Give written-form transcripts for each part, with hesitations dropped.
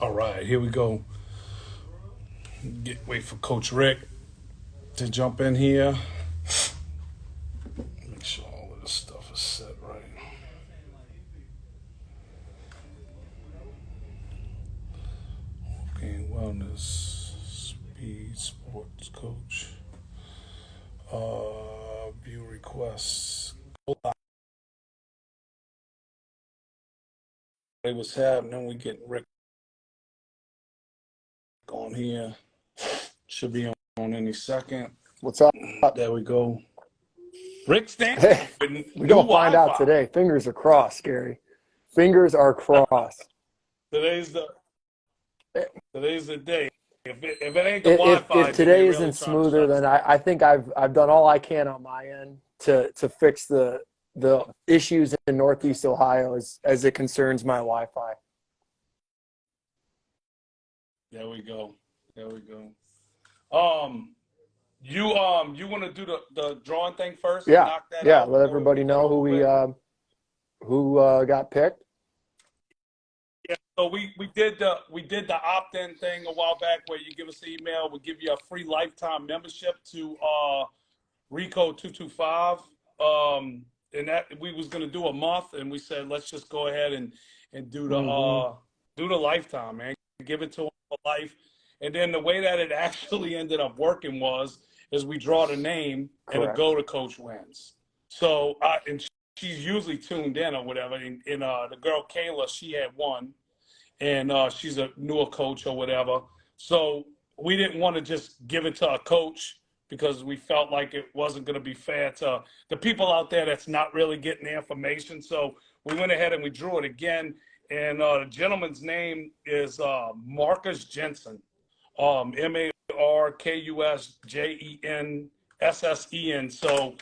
All right, here we go. Wait for Coach Rick to jump in here. Make sure all of this stuff is set right. Okay, wellness, speed, sports coach. View requests. It was happening. We get Rick on here. Should be on any second. What's up? There we go. Rick Stanton Hey, with we're new gonna find out Wi-Fi. today. Fingers are crossed, Gary. Fingers are crossed. Today's the Eh, today's the day. If it ain't the if Wi-Fi, then they today really isn't trying to smoother, shut us then down. I think I've done all I can on my end to fix the issues in Northeast Ohio as it concerns my Wi-Fi. There we go. There we go. Um, you want to do the drawing thing first and Yeah, knock that yeah. out? Let Go everybody get that know over with. who got picked. Yeah. So we did the opt-in thing a while back where you give us an email, we give you a free lifetime membership to Recode 225. And that we was gonna do a month, and we said let's just go ahead and Hmm. do the lifetime, man. Give it to them for life. And then the way that it actually ended up working was is we draw the name and a Correct. GOATA coach wins. So and she's usually tuned in or whatever. And the girl Kayla, she had won, and she's a newer coach or whatever. So we didn't want to just give it to a coach because we felt like it wasn't going to be fair to the people out there that's not really getting the information. So we went ahead and we drew it again. And the gentleman's name is Marcus Jensen, Markusjensen. So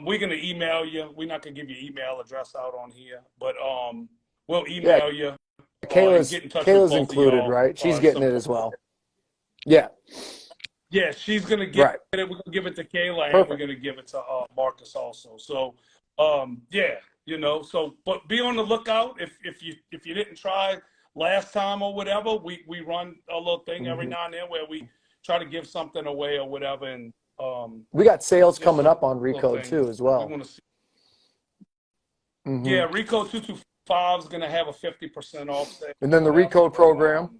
we're going to email you. We're not going to give your email address out on here, but we'll Yeah, email you and Kayla's get in touch with Kayla's both of included, y'all right? She's at getting some it point. as well. Yeah, Yeah, she's gonna get right. it. We're gonna give it to Kayla, and we're Perfect. gonna give it to Marcus also. So, yeah, So, but be on the lookout if you didn't try last time or whatever. We run a little thing every Hmm. now and then where we try to give something away or whatever, and We got sales just coming a up on little Recode thing too as we well. want to see. Hmm. Yeah, Rico 225 is gonna have a 50% off sale And or then the whatever, Recode but program.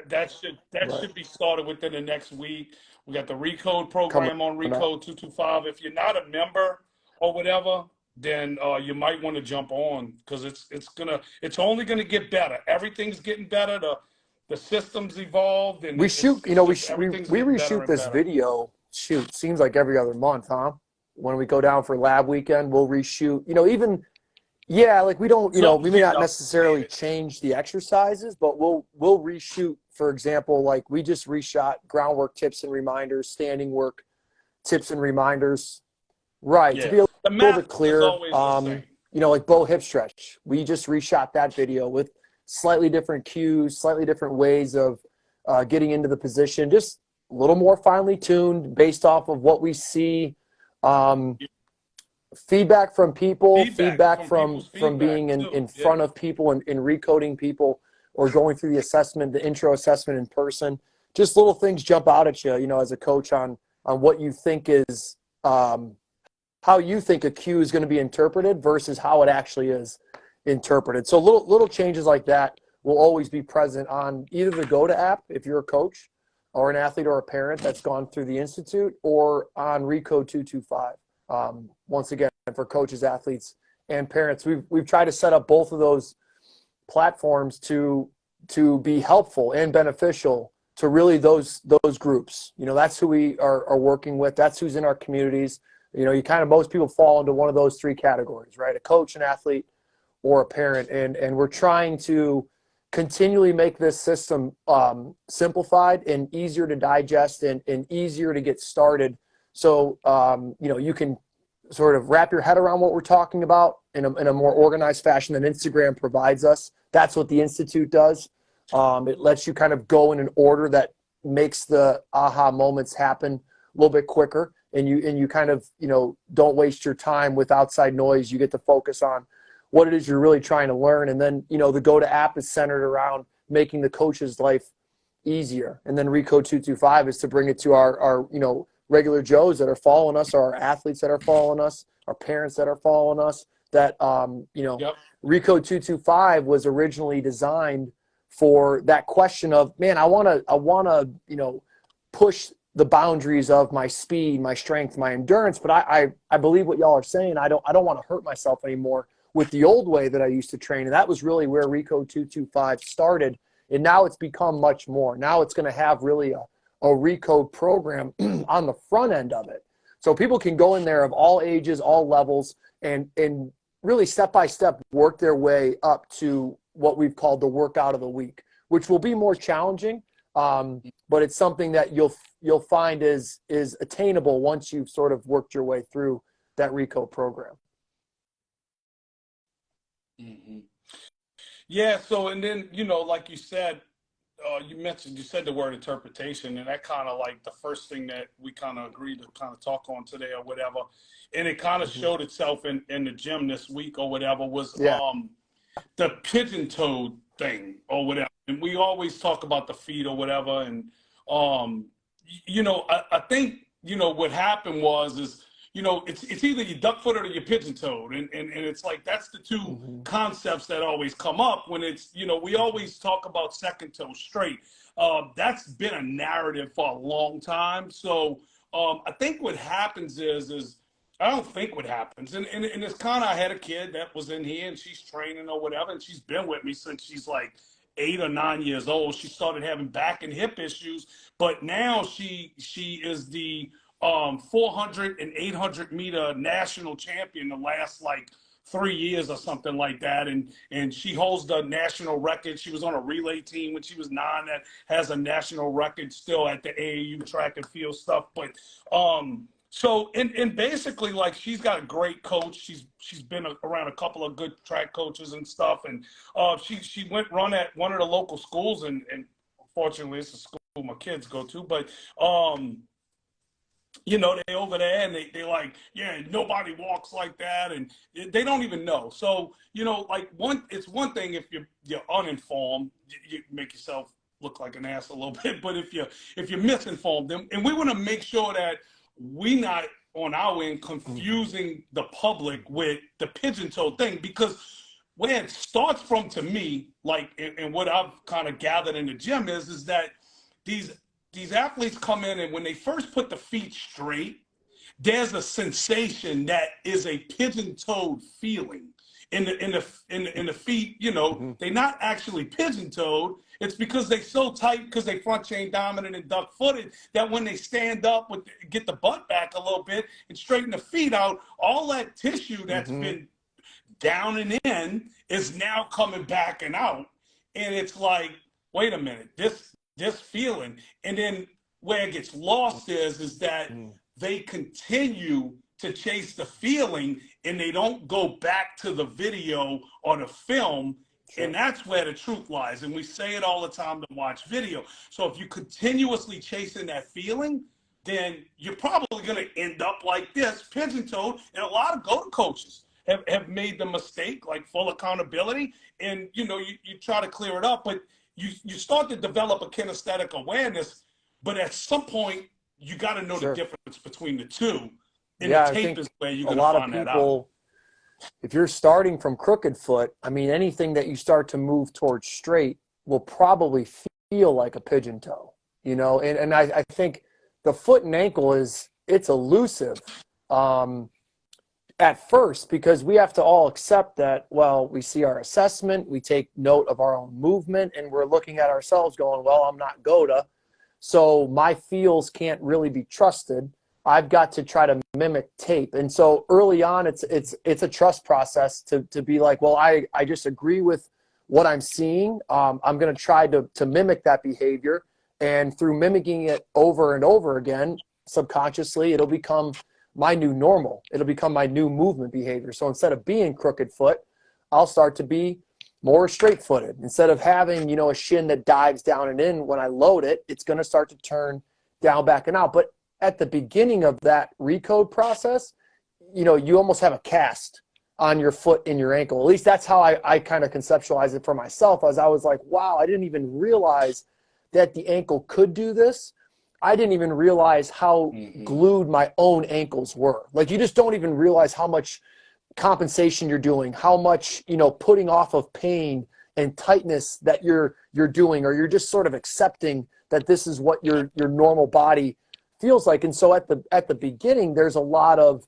that Right. should be started within the next week. We got the Recode Coming program on up. Recode 225. If you're not a member or whatever, then you might want to jump on because it's only gonna get better. Everything's getting better. The system's evolved and We shoot, it's just everything's we getting better reshoot and this better. video, shoot, seems like every other month, huh? When we go down for lab weekend, we'll reshoot, even, yeah, like we don't, As long we as may you not update necessarily it. change the exercises, but we'll reshoot, for example, like we just reshot groundwork tips and reminders, standing work tips and reminders. Right, to Yeah. be a The little bit method is clearer, always the same. like bow hip stretch. We just reshot that video with slightly different cues, slightly different ways of getting into the position, just a little more finely tuned based off of what we see. Um, Feedback from people, Feedback feedback from people's from being feedback in too. front Yeah. of people and recoding people or going through the assessment, the intro assessment in person. Just little things jump out at you, as a coach on what you think is how you think a cue is going to be interpreted versus how it actually is interpreted. So little changes like that will always be present on either the GOATA app if you're a coach or an athlete or a parent that's gone through the institute, or on Recode 225. Once again, for coaches, athletes, and parents, we've tried to set up both of those platforms to be helpful and beneficial to really those groups. That's who we are working with. That's who's in our communities. You kind of, most people fall into one of those three categories, right? A coach, an athlete, or a parent. And we're trying to continually make this system simplified and easier to digest and easier to get started. So, you can sort of wrap your head around what we're talking about in a more organized fashion than Instagram provides us. That's what the Institute does. It lets you kind of go in an order that makes the aha moments happen a little bit quicker, and you kind of don't waste your time with outside noise. You get to focus on what it is you're really trying to learn. And then the GOATA app is centered around making the coach's life easier. And then Recode 225 is to bring it to our regular Joes that are following us, or our athletes that are following us, our parents that are following us, that, Yep. Recode 225 was originally designed for that question of, man, I want to, push the boundaries of my speed, my strength, my endurance. But I believe what y'all are saying. I don't want to hurt myself anymore with the old way that I used to train. And that was really where Recode 225 started. And now it's become much more. Now it's going to have really a Recode program on the front end of it. So people can go in there of all ages, all levels, and really step-by-step work their way up to what we've called the workout of the week, which will be more challenging. But it's something that you'll find is attainable once you've sort of worked your way through that Recode program. Mm-hmm. Yeah. So, and then, like you said, you said the word interpretation, and that kind of like the first thing that we kind of agreed to kind of talk on today or whatever. And it kind of showed itself in the gym this week or whatever was the pigeon toed thing or whatever. And we always talk about the feet or whatever. And, I think, what happened is, it's either you duck footed or you pigeon toed. And it's like, that's the two concepts that always come up when it's, we always talk about second toe straight. That's been a narrative for a long time. So I think what happens is I don't think what happens. And it's kind of, I had a kid that was in here and she's training or whatever. And she's been with me since she's like 8 or 9 years old. She started having back and hip issues, but now she is the 400 and 800 meter national champion the last like 3 years or something like that. And she holds the national record. She was on a relay team when she was 9 that has a national record still at the AAU track and field stuff. But so and basically, like, she's got a great coach. She's been around a couple of good track coaches and stuff. And she went run at one of the local schools, and unfortunately, it's a school my kids go to. But they over there and they like, yeah, nobody walks like that, and they don't even know. So like it's one thing if you're uninformed, you make yourself look like an ass a little bit. But if you're misinformed, and we want to make sure that we not on our end confusing the public with the pigeon toe thing, because where it starts from, to me, like, and what I've kind of gathered in the gym is that these athletes come in, and when they first put the feet straight, there's a sensation that is a pigeon-toed feeling in the feet. They're not actually pigeon-toed. It's because they're so tight, because they front chain dominant and duck footed, that when they stand up get the butt back a little bit and straighten the feet out, all that tissue that's been down and in is now coming back and out. And it's like, wait a minute, this feeling. And then where it gets lost is that they continue to chase the feeling, and they don't go back to the video or the film. Sure. And that's where the truth lies. And we say it all the time to watch video. So if you continuously chasing that feeling, then you're probably going to end up like this, pigeon-toed. And a lot of GOATA coaches have made the mistake, like full accountability. And, you try to clear it up, but you start to develop a kinesthetic awareness. But at some point, you got to know the difference between the two. And the tape is where you're going to find that out. If you're starting from crooked foot, I mean, anything that you start to move towards straight will probably feel like a pigeon toe, and I think the foot and ankle it's elusive at first, because we have to all accept that, well, we see our assessment, we take note of our own movement, and we're looking at ourselves going, well, I'm not GOATA, so my feels can't really be trusted. I've got to try to mimic tape. And so early on, it's a trust process to be like, well, I just agree with what I'm seeing. I'm going to try to mimic that behavior. And through mimicking it over and over again, subconsciously, it'll become my new normal. It'll become my new movement behavior. So instead of being crooked foot, I'll start to be more straight footed. Instead of having, a shin that dives down and in when I load it, it's going to start to turn down, back, and out. But at the beginning of that Recode process, you almost have a cast on your foot and your ankle. At least that's how I kind of conceptualize it for myself, as I was like, wow, I didn't even realize that the ankle could do this. I didn't even realize how glued my own ankles were. Like, you just don't even realize how much compensation you're doing, how much, you know, putting off of pain and tightness that you're doing, or you're just sort of accepting that this is what your normal body feels like. And so at the beginning, there's a lot of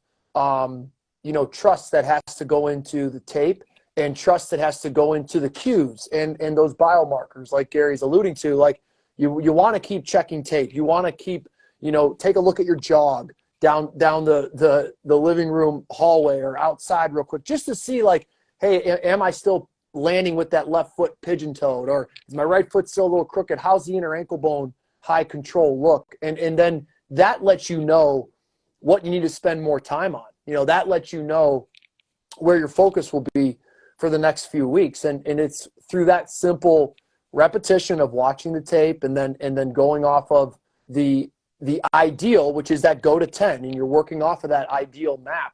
you know, trust that has to go into the tape, and trust that has to go into the cues and those biomarkers, like Gary's alluding to. Like, you want to keep checking tape. You want to keep, you know, take a look at your jog down the living room hallway or outside real quick, just to see, like, hey, am I still landing with that left foot pigeon-toed, or is my right foot still a little crooked? How's the inner ankle bone high control look? And then that lets you know what you need to spend more time on. You know, that lets you know where your focus will be for the next few weeks. And it's through that simple repetition of watching the tape and then going off of the ideal, which is that GOATA 10, and you're working off of that ideal map.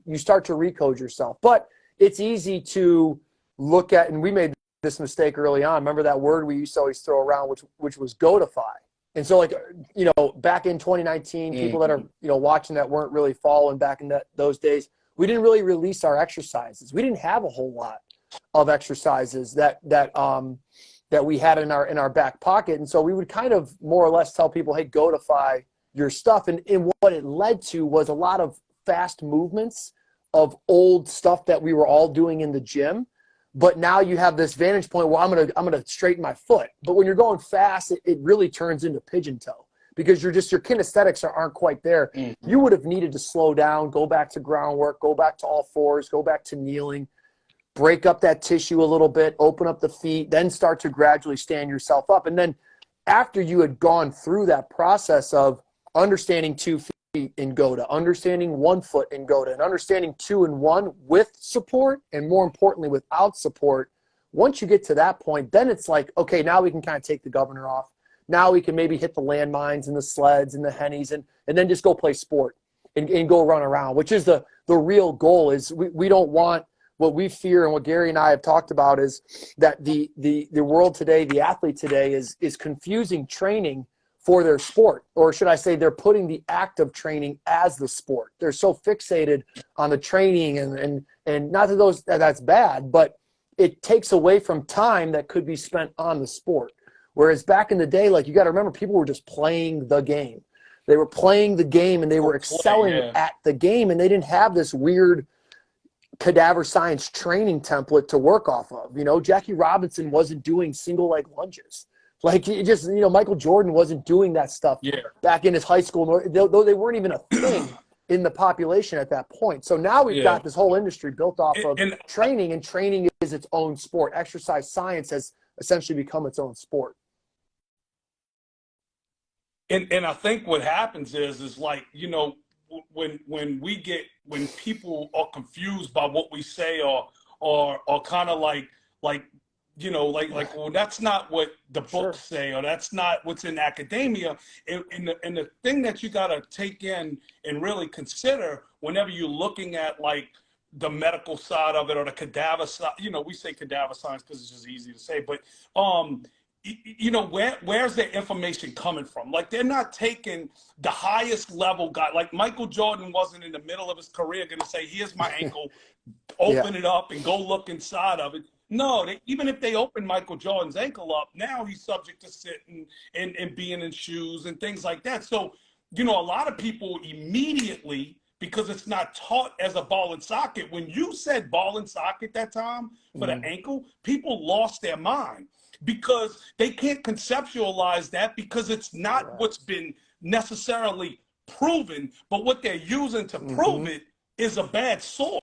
You start to recode yourself. But it's easy to look at, and we made this mistake early on. Remember that word we used to always throw around, which was GOATify. And so, like, you know, back in 2019, people that are, you know, watching that weren't really following back in those days, we didn't really release our exercises. We didn't have a whole lot of exercises that we had in our back pocket. And so we would kind of more or less tell people, hey, GOATify your stuff. And what it led to was a lot of fast movements of old stuff that we were all doing in the gym. But now you have this vantage point where I'm gonna straighten my foot. But when you're going fast, it really turns into pigeon toe, because your kinesthetics aren't quite there. You would have needed to slow down, go back to groundwork, go back to all fours, go back to kneeling, break up that tissue a little bit, open up the feet, then start to gradually stand yourself up. And then after you had gone through that process of understanding 2 feet in GOATA, understanding 1 foot in GOATA, and understanding 2 and 1 with support, and more importantly, without support, once you get to that point, then it's like, okay, now we can kind of take the governor off. Now we can maybe hit the landmines and the sleds and the hennies and then just go play sport and go run around, which is the real goal. Is we don't want, what we fear and what Gary and I have talked about is that the world today, the athlete today is confusing training for their sport, or should I say they're putting the act of training as the sport. They're so fixated on the training and not that that's bad, but it takes away from time that could be spent on the sport. Whereas back in the day, like, you got to remember, people were just playing the game. They were playing the game and they were excelling at the game, and they didn't have this weird cadaver science training template to work off of. You know, Jackie Robinson wasn't doing single leg lunges. Like, it just, you know, Michael Jordan wasn't doing that stuff back in his high school, though they weren't even a thing in the population at that point. So now we've got this whole industry built off of training, and training is its own sport. Exercise science has essentially become its own sport. And I think what happens is like, you know, when people are confused by what we say or kind of like, you know, like, well, that's not what the books say, or that's not what's in academia. And the thing that you got to take in and really consider whenever you're looking at, like, the medical side of it, or the cadaver side, you know, we say cadaver science because it's just easy to say, but, you know, where's the information coming from? Like, they're not taking the highest level guy. Like, Michael Jordan wasn't in the middle of his career going to say, here's my ankle, open it up and go look inside of it. No, even if they open Michael Jordan's ankle up, now he's subject to sitting and being in shoes and things like that. So, you know, a lot of people immediately, because it's not taught as a ball and socket, when you said ball and socket that time for the ankle, people lost their mind, because they can't conceptualize that, because it's not what's been necessarily proven, but what they're using to prove it is a bad source.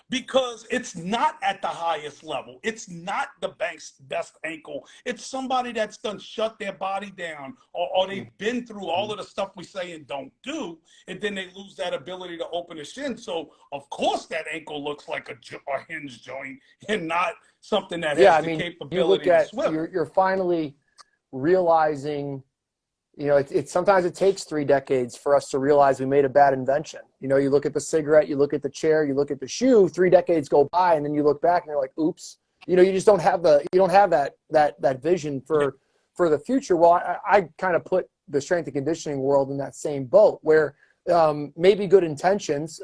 Because it's not at the highest level. It's not the bank's best ankle. It's somebody that's done shut their body down, or they've been through all of the stuff we say and don't do, and then they lose that ability to open a shin. So, of course, that ankle looks like a hinge joint and not something that has the capability to swivel. You're finally realizing you know, sometimes it takes 3 decades for us to realize we made a bad invention. You know, you look at the cigarette, you look at the chair, you look at the shoe, 3 decades go by, and then you look back and you're like, oops. You know, you just don't have that vision for the future. Well, I kind of put the strength and conditioning world in that same boat where maybe good intentions,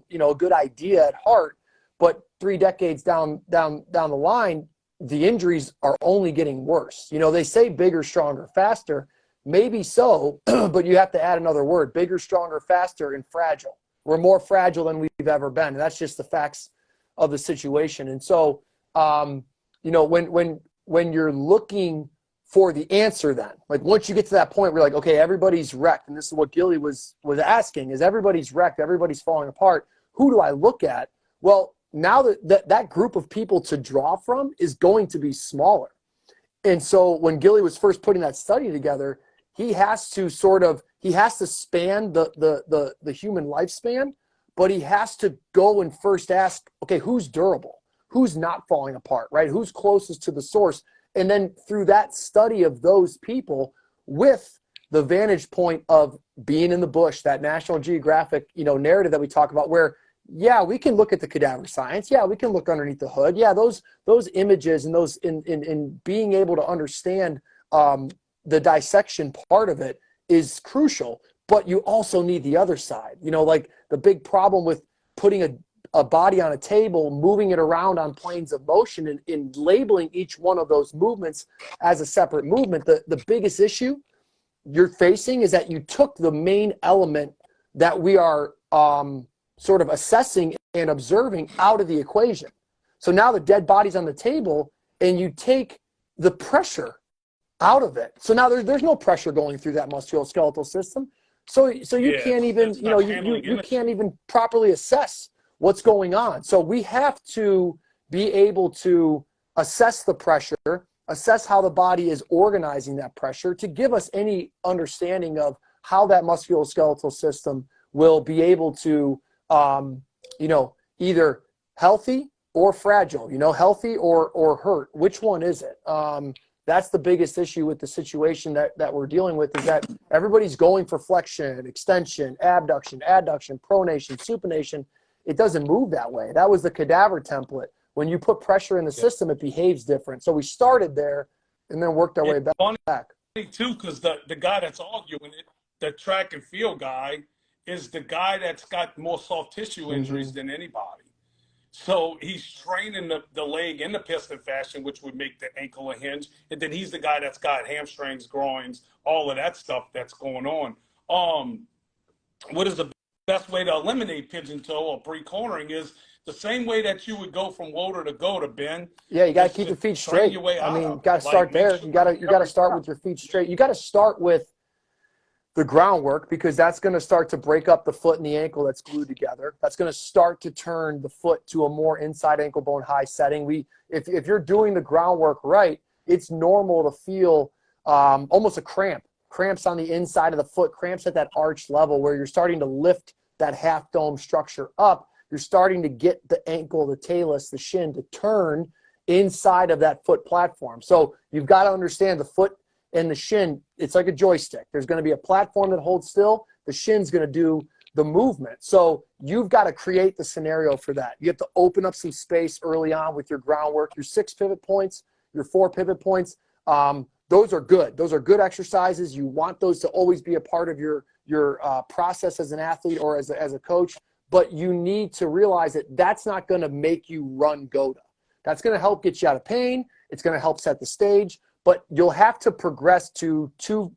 you know, a good idea at heart, but 3 decades down the line, the injuries are only getting worse. You know, they say bigger, stronger, faster. Maybe so, but you have to add another word: bigger, stronger, faster, and fragile. We're more fragile than we've ever been, and that's just the facts of the situation. And so, you know, when you're looking for the answer, then, like, once you get to that point where you're like, okay, everybody's wrecked, and this is what Gilly was asking: is everybody's wrecked, everybody's falling apart, who do I look at? Well, now that group of people to draw from is going to be smaller. And so when Gilly was first putting that study together, he has to span the human lifespan, but he has to go and first ask, okay, who's durable? Who's not falling apart, right? Who's closest to the source? And then through that study of those people, with the vantage point of being in the bush, that National Geographic, you know, narrative that we talk about, where, yeah, we can look at the cadaver science. Yeah, we can look underneath the hood. Yeah, those images and those in being able to understand the dissection part of it is crucial. But you also need the other side. You know, like the big problem with putting a body on a table, moving it around on planes of motion, and labeling each one of those movements as a separate movement. The biggest issue you're facing is that you took the main element that we are sort of assessing and observing out of the equation. So now the dead body's on the table, and you take the pressure out of it. So now there's no pressure going through that musculoskeletal system. So you can't even, you know, you can't even properly assess what's going on. So we have to be able to assess the pressure, assess how the body is organizing that pressure, to give us any understanding of how that musculoskeletal system will be able to, you know, either healthy or fragile, you know, healthy or hurt. Which one is it? That's the biggest issue with the situation that we're dealing with, is that everybody's going for flexion, extension, abduction, adduction, pronation, supination. It doesn't move that way. That was the cadaver template. When you put pressure in the system, it behaves different. So we started there and then worked our way back. Funny too, because the guy that's arguing it, the track and field guy, is the guy that's got more soft tissue injuries than anybody. So he's training the leg in the piston fashion, which would make the ankle a hinge. And then he's the guy that's got hamstrings, groins, all of that stuff that's going on. What is the best way to eliminate pigeon toe or pre-cornering is the same way that you would go from WOATA to GOATA, Ben. Yeah, you got to keep your feet straight. I mean, you got to start there. You got to start with your feet straight. You got to start with the groundwork, because that's going to start to break up the foot and the ankle that's glued together. That's going to start to turn the foot to a more inside ankle bone high setting. If you're doing the groundwork right, it's normal to feel almost a cramps on the inside of the foot, cramps at that arch level where you're starting to lift that half dome structure up. You're starting to get the ankle, the talus, the shin to turn inside of that foot platform. So you've got to understand the foot and the shin, it's like a joystick. There's going to be a platform that holds still. The shin's going to do the movement. So you've got to create the scenario for that. You have to open up some space early on with your groundwork, your 6 pivot points, your 4 pivot points. Those are good. Those are good exercises. You want those to always be a part of your process as an athlete or as a coach. But you need to realize that that's not going to make you run GOATA. That's going to help get you out of pain. It's going to help set the stage. But you'll have to progress to two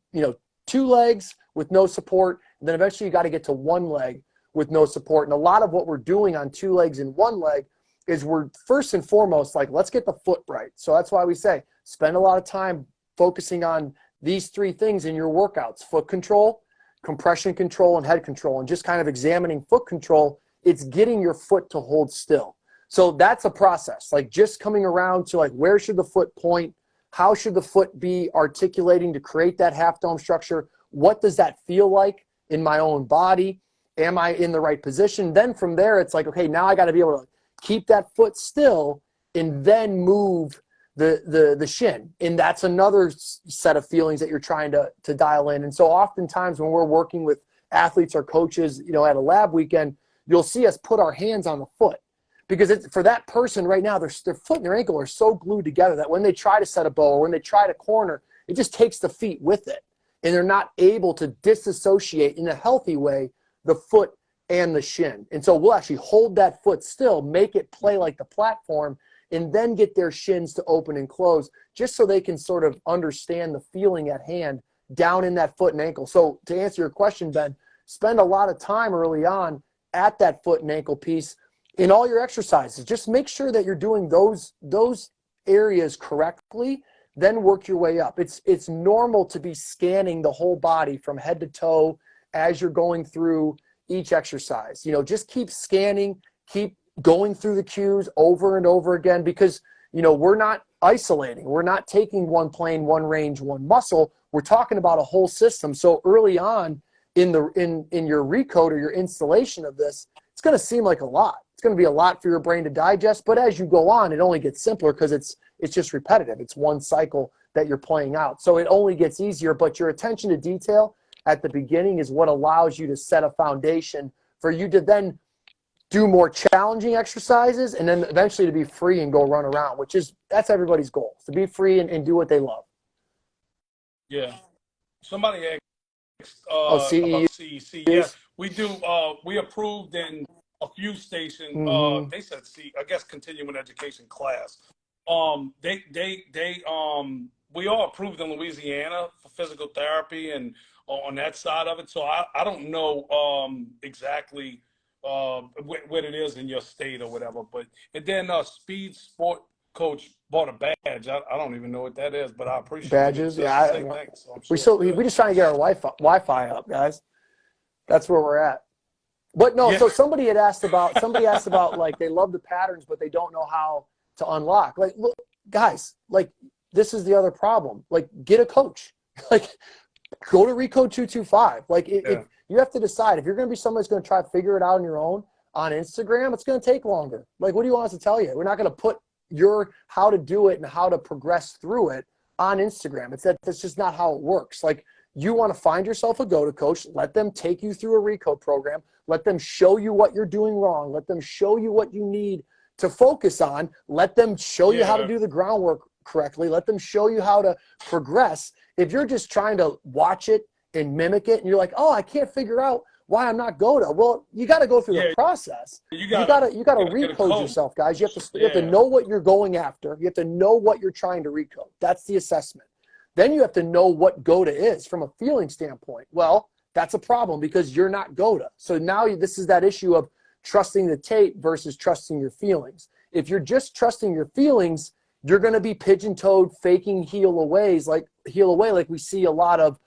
legs with no support. And then eventually you got to get to 1 leg with no support. And a lot of what we're doing on 2 legs and 1 leg is we're first and foremost, like, let's get the foot right. So that's why we say spend a lot of time focusing on these 3 things in your workouts: foot control, compression control, and head control. And just kind of examining foot control, it's getting your foot to hold still. So that's a process, like just coming around to, like, where should the foot point? How should the foot be articulating to create that half dome structure? What does that feel like in my own body? Am I in the right position? Then from there, it's like, okay, now I got to be able to keep that foot still and then move the shin. And that's another set of feelings that you're trying to dial in. And so oftentimes when we're working with athletes or coaches, you know, at a lab weekend, you'll see us put our hands on the foot, because it's, for that person right now, their foot and their ankle are so glued together that when they try to set a bow or when they try to corner, it just takes the feet with it. And they're not able to disassociate in a healthy way the foot and the shin. And so we'll actually hold that foot still, make it play like the platform, and then get their shins to open and close, just so they can sort of understand the feeling at hand down in that foot and ankle. So to answer your question, Ben, spend a lot of time early on at that foot and ankle piece in all your exercises. Just make sure that you're doing those areas correctly, then work your way up. It's normal to be scanning the whole body from head to toe as you're going through each exercise. You know, just keep scanning, keep going through the cues over and over again, because, you know, we're not isolating. We're not taking one plane, one range, one muscle. We're talking about a whole system. So early on in your recode or your installation of this, it's going to seem like a lot. It's going to be a lot for your brain to digest, but as you go on, it only gets simpler because it's just repetitive. It's one cycle that you're playing out. So it only gets easier, but your attention to detail at the beginning is what allows you to set a foundation for you to then do more challenging exercises and then eventually to be free and go run around, that's everybody's goal, to be free and do what they love. Yeah. Somebody asked CEU? about CEC. Yes, we do. We approved in a few stations. They said I guess continuing education class. We all approved in Louisiana for physical therapy and on that side of it. So I don't know exactly what it is in your state or whatever. But and then speed sport coach bought a badge. I don't even know what that is, but I appreciate badges. it. Yeah, Same thing, so we just trying to get our Wi-Fi up, guys. That's where we're at. But no, yeah. So somebody asked about like they love the patterns, but they don't know how to unlock. Like, look, guys, like this is the other problem. Like, get a coach. Like, go to Recode 225. Like, if you have to decide if you're going to be somebody that's going to try to figure it out on your own on Instagram, it's going to take longer. Like, what do you want us to tell you? We're not going to put your how to do it and how to progress through it on Instagram. That's just not how it works. Like, you want to find yourself a GOATA coach, let them take you through a Recode program, let them show you what you're doing wrong, let them show you what you need to focus on, let them show you how to do the groundwork correctly, let them show you how to progress. If you're just trying to watch it and mimic it and you're like, oh, I can't figure out why I'm not GOATA. Well, you got to go through the process. You got to recode yourself, guys. You have to know what you're going after. You have to know what you're trying to recode. That's the assessment. Then you have to know what GOATA is from a feeling standpoint. Well, that's a problem because you're not GOATA. So now this is that issue of trusting the tape versus trusting your feelings. If you're just trusting your feelings, you're going to be pigeon-toed, faking heel away like we see a lot of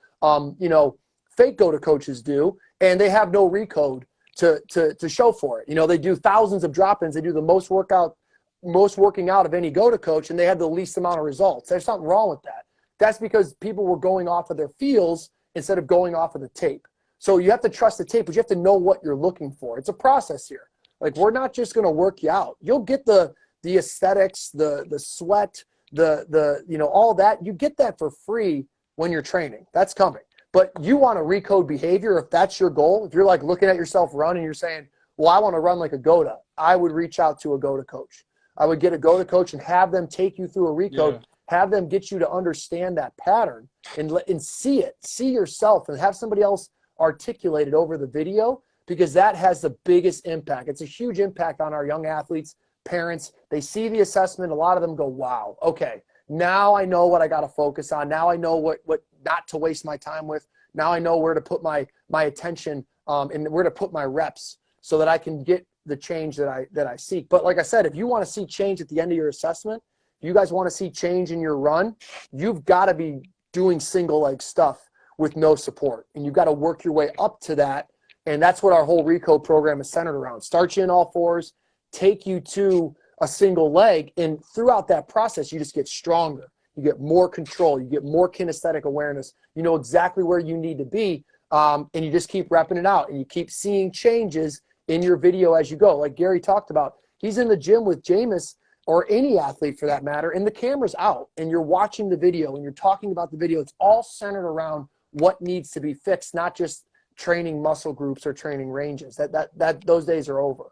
fake GOATA coaches do, and they have no recode to show for it. You know, they do thousands of drop-ins. They do the most working out of any GOATA coach, and they have the least amount of results. There's something wrong with that. That's because people were going off of their feels instead of going off of the tape. So you have to trust the tape, but you have to know what you're looking for. It's a process here. Like, we're not just going to work you out. You'll get the aesthetics, the sweat, all that. You get that for free when you're training. That's coming. But you want to recode behavior if that's your goal. If you're like looking at yourself run and you're saying, well, I want to run like a GOATA, I would reach out to a GOATA coach. I would get a GOATA coach and have them take you through a recode. Have them get you to understand that pattern and see it, see yourself, and have somebody else articulate it over the video, because that has the biggest impact. It's a huge impact on our young athletes, parents. They see the assessment. A lot of them go, wow, okay, now I know what I got to focus on. Now I know what not to waste my time with. Now I know where to put my attention and where to put my reps so that I can get the change that I seek. But like I said, if you want to see change at the end of your assessment, you guys want to see change in your run, you've got to be doing single leg stuff with no support. And you've got to work your way up to that. And that's what our whole Recode program is centered around. Start you in all fours, take you to a single leg. And throughout that process, you just get stronger. You get more control. You get more kinesthetic awareness. You know exactly where you need to be. And you just keep repping it out. And you keep seeing changes in your video as you go. Like Gary talked about, he's in the gym with Jameis or any athlete for that matter, and the camera's out and you're watching the video and you're talking about the video, it's all centered around what needs to be fixed, not just training muscle groups or training ranges. Those days are over.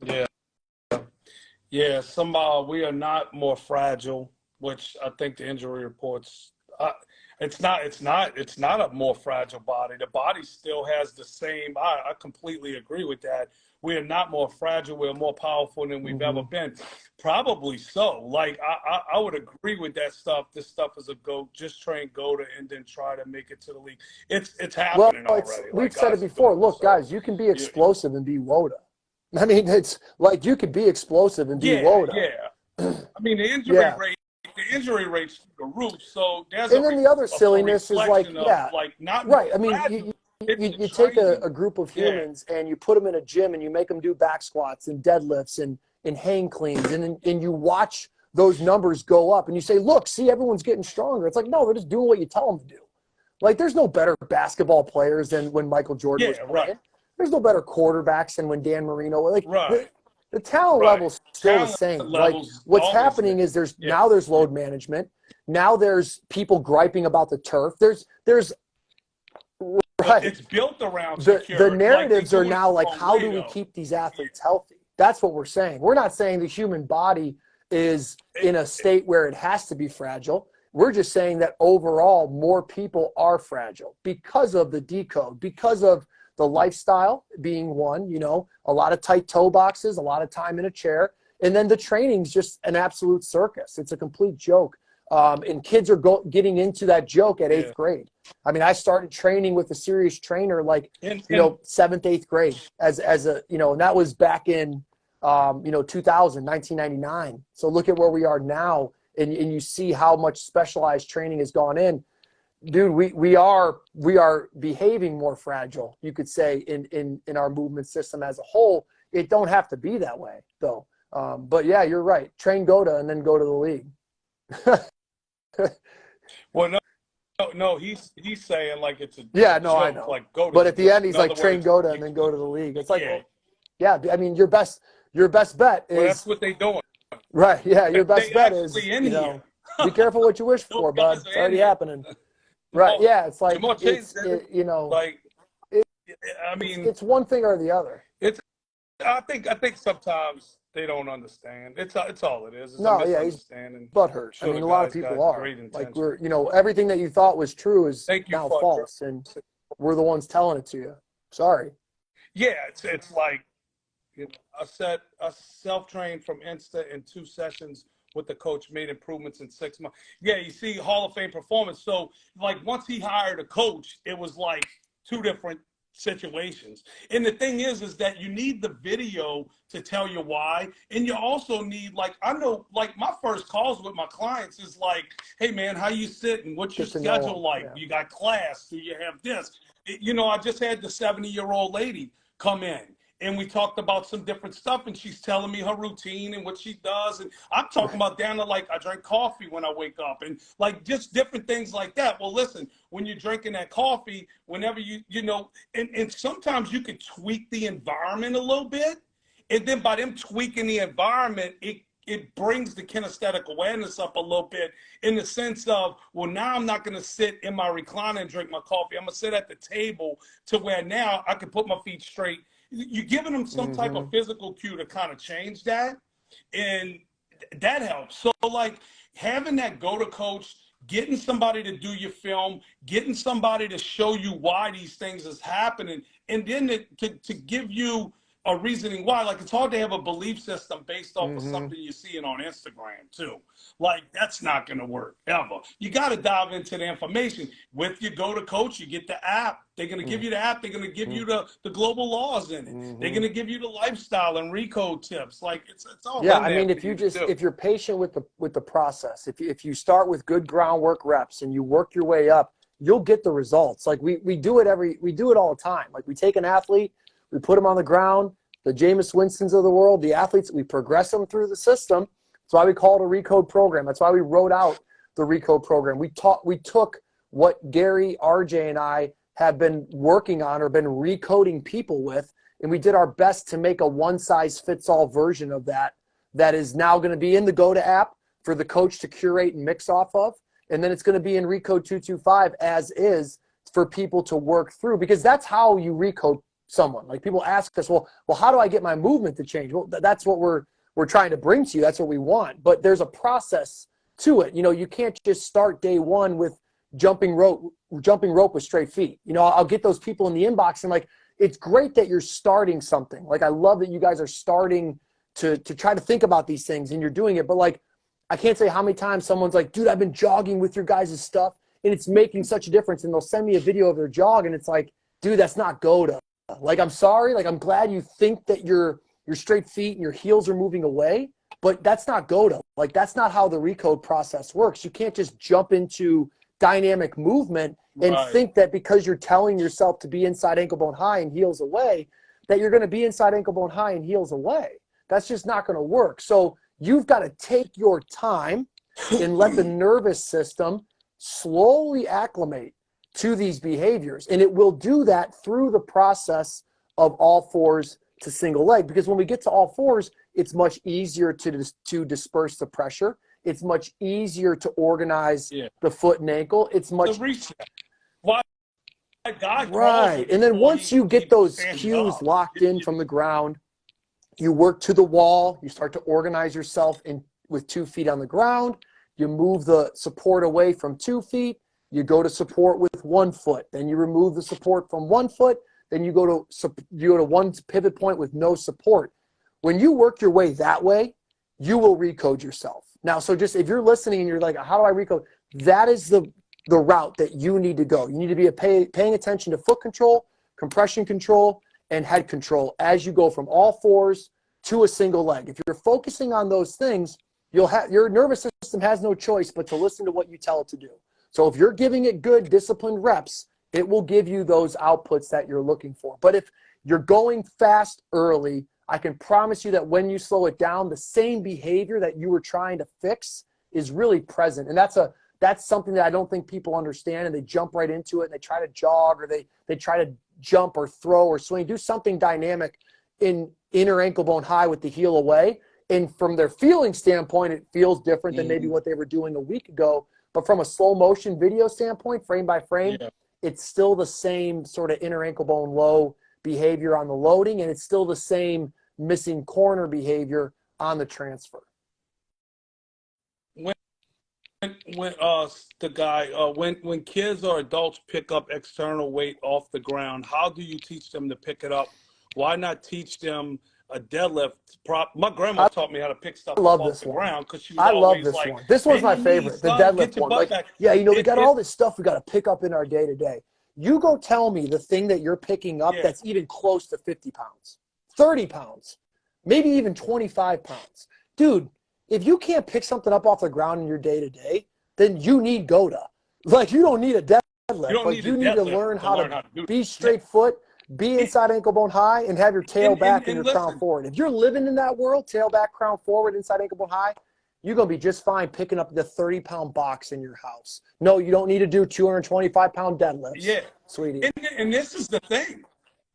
Yeah. Yeah, somehow we are not more fragile, which I think the injury reports, it's not a more fragile body. The body still has the same, I completely agree with that. We are not more fragile. We're more powerful than we've ever been. Probably so. Like, I would agree with that stuff. This stuff is a GOAT. Just train GOATA and then try to make it to the league. It's happening already. We've said it before. Look, guys, you can be explosive and be WOATA. I mean, it's like you could be explosive and be WOATA. Yeah. I mean, the injury rate's through the roof. So there's and then the other silliness is like, not right. I mean, you take a group of humans and you put them in a gym and you make them do back squats and deadlifts and hang cleans and you watch those numbers go up and you say, look, see, everyone's getting stronger. It's like, no, they're just doing what you tell them to do. Like, there's no better basketball players than when Michael Jordan was playing. Right. There's no better quarterbacks than when Dan Marino was. Like, the talent level's still the same. Like, what's happening is now there's load management. Now there's people griping about the turf. There's right. It's built around the narratives are now like, how do we keep these athletes healthy? That's what we're saying. We're not saying the human body is in a state where it has to be fragile. We're just saying that overall more people are fragile because of the decode, because of the lifestyle being one, a lot of tight toe boxes, a lot of time in a chair. And then the training's just an absolute circus. It's a complete joke. And kids are getting into that joke at 8th grade. I mean, I started training with a serious trainer, like, 7th, 8th grade as a, and that was back in, 1999. So look at where we are now. And you see how much specialized training has gone in. Dude, we are behaving more fragile, you could say, in our movement system as a whole. It don't have to be that way, though. But yeah, you're right. Train GOATA and then go to the league. Well, no, he's saying like it's a I joke, know. like GOATA. But at the end, he's like, train GOATA and then go to the league. It's like, I mean, your best bet is. Well, that's what they doing. Right. Yeah, your best bet is. Be careful what you wish for, bud. It's already happening. Right. Yeah. It's like I mean, it's one thing or the other. I think sometimes they don't understand. It's all it is. It's no, yeah, he's butthurt. I mean, a lot of people are. Like, we're, everything that you thought was true is now false, and we're the ones telling it to you. Sorry. Yeah, it's like I self-trained from Insta in 2 sessions with the coach, made improvements in 6 months. Yeah, you see Hall of Fame performance. So, like, once he hired a coach, it was like 2 different situations. And the thing is that you need the video to tell you why. And you also need, like, I know, like, my first calls with my clients is like, hey, man, how you sitting? What's your schedule like? Yeah. You got class? Do you have this? I just had the 70-year-old lady come in. And we talked about some different stuff, and she's telling me her routine and what she does. And I'm talking about down to, like, I drink coffee when I wake up and, like, just different things like that. Well, listen, when you're drinking that coffee, whenever and sometimes you can tweak the environment a little bit. And then by them tweaking the environment, it brings the kinesthetic awareness up a little bit in the sense of, well, now I'm not going to sit in my recliner and drink my coffee. I'm going to sit at the table to where now I can put my feet straight. You're giving them some type of physical cue to kind of change that, and that helps. So, like, having that GOATA coach, getting somebody to do your film, getting somebody to show you why these things is happening, and then to give you a reasoning why. Like, it's hard to have a belief system based off of something you're seeing on Instagram, too. Like, that's not going to work, ever. You got to dive into the information. With your GOATA coach, you get the app. They're going to give you the app. They're going to give you the global laws in it. They're going to give you the lifestyle and Recode tips. Like, it's all yeah, I mean, if you're patient with the process, if you start with good groundwork reps and you work your way up, you'll get the results. Like, we do it all the time. Like, we take an athlete, we put them on the ground, the Jameis Winstons of the world, the athletes, we progress them through the system. That's why we call it a Recode program. That's why we wrote out the Recode program. We took what Gary, RJ, and I have been working on or been recoding people with, and we did our best to make a one-size-fits-all version of that is now going to be in the GOATA app for the coach to curate and mix off of. And then it's going to be in Recode 225 as is for people to work through, because that's how you recode someone. Like, people ask us, well, how do I get my movement to change? Well, that's what we're trying to bring to you. That's what we want. But there's a process to it. You know, you can't just start day one with jumping rope with straight feet. You know, I'll get those people in the inbox and like, it's great that you're starting something. Like, I love that you guys are starting to try to think about these things and you're doing it. But like, I can't say how many times someone's like, dude, I've been jogging with your guys' stuff and it's making such a difference. And they'll send me a video of their jog and it's like, dude, that's not GOATA. Like, I'm sorry. Like, I'm glad you think that your straight feet and your heels are moving away, but that's not GOATA. Like, that's not how the Recode process works. You can't just jump into dynamic movement and think that because you're telling yourself to be inside ankle bone high and heels away, that you're going to be inside ankle bone high and heels away. That's just not going to work. So you've got to take your time and let the nervous system slowly acclimate to these behaviors. And it will do that through the process of all fours to single leg. Because when we get to all fours, it's much easier to disperse the pressure. It's much easier to organize the foot and ankle. It's much why right. And then once you get those cues locked in from the ground, you work to the wall. You start to organize yourself with 2 feet on the ground. You move the support away from 2 feet. You go to support with 1 foot. Then you remove the support from 1 foot. Then you go to one pivot point with no support. When you work your way that way, you will recode yourself. Now, so just if you're listening and you're like, how do I recode? That is the route that you need to go. You need to be paying attention to foot control, compression control, and head control as you go from all fours to a single leg. If you're focusing on those things, your nervous system has no choice but to listen to what you tell it to do. So if you're giving it good, disciplined reps, it will give you those outputs that you're looking for. But if you're going fast early, I can promise you that when you slow it down, the same behavior that you were trying to fix is really present. And that's something that I don't think people understand, and they jump right into it and they try to jog or they try to jump or throw or swing, do something dynamic in inner ankle bone high with the heel away. And from their feeling standpoint, it feels different than maybe what they were doing a week ago. But from a slow motion video standpoint, frame by frame, it's still the same sort of inner ankle bone low behavior on the loading, and it's still the same missing corner behavior on the transfer. When kids or adults pick up external weight off the ground, how do you teach them to pick it up? Why not teach them a deadlift prop? My grandma taught me how to pick stuff up off the ground because she was always like, this one's my favorite, the deadlift one. Like, yeah, you know, we got all this stuff we got to pick up in our day to day. You go tell me the thing that you're picking up that's even close to 50 pounds, 30 pounds, maybe even 25 pounds. Dude, if you can't pick something up off the ground in your day to day, then you need GOATA. Like, you don't need a deadlift. You need to learn how to be straight foot, be inside ankle bone high, and have your tail back and your crown forward. If you're living in that world, tail back, crown forward, inside ankle bone high, you're going to be just fine picking up the 30-pound box in your house. No, you don't need to do 225-pound deadlifts. Yeah. Sweetie. And this is the thing.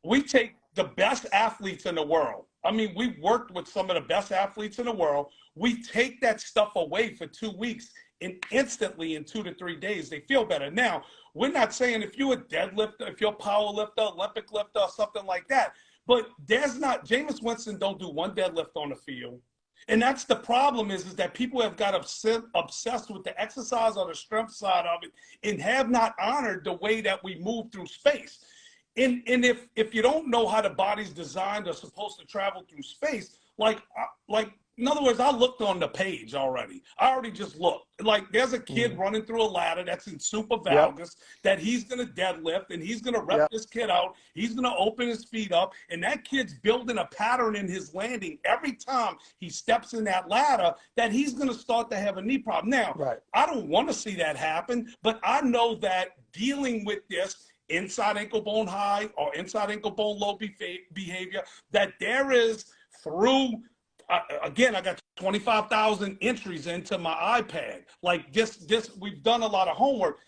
We take the best athletes in the world. I mean, we worked with some of the best athletes in the world. We take that stuff away for 2 weeks, and instantly in 2 to 3 days, they feel better. Now, we're not saying if you're a deadlifter, if you're a power lifter, Olympic lifter, or something like that, but Jameis Winston don't do one deadlift on the field. And that's the problem is that people have got obsessed with the exercise or the strength side of it and have not honored the way that we move through space. And if you don't know how the body's designed or supposed to travel through space, like in other words, I looked on the page already. I already just looked. Like, there's a kid running through a ladder that's in super valgus that he's going to deadlift, and he's going to rep this kid out. He's going to open his feet up, and that kid's building a pattern in his landing every time he steps in that ladder that he's going to start to have a knee problem. Now, I don't want to see that happen, but I know that dealing with this inside ankle bone high or inside ankle bone low behavior, that there is through – again, I got 25,000 entries into my iPad. Like this, we've done a lot of homework.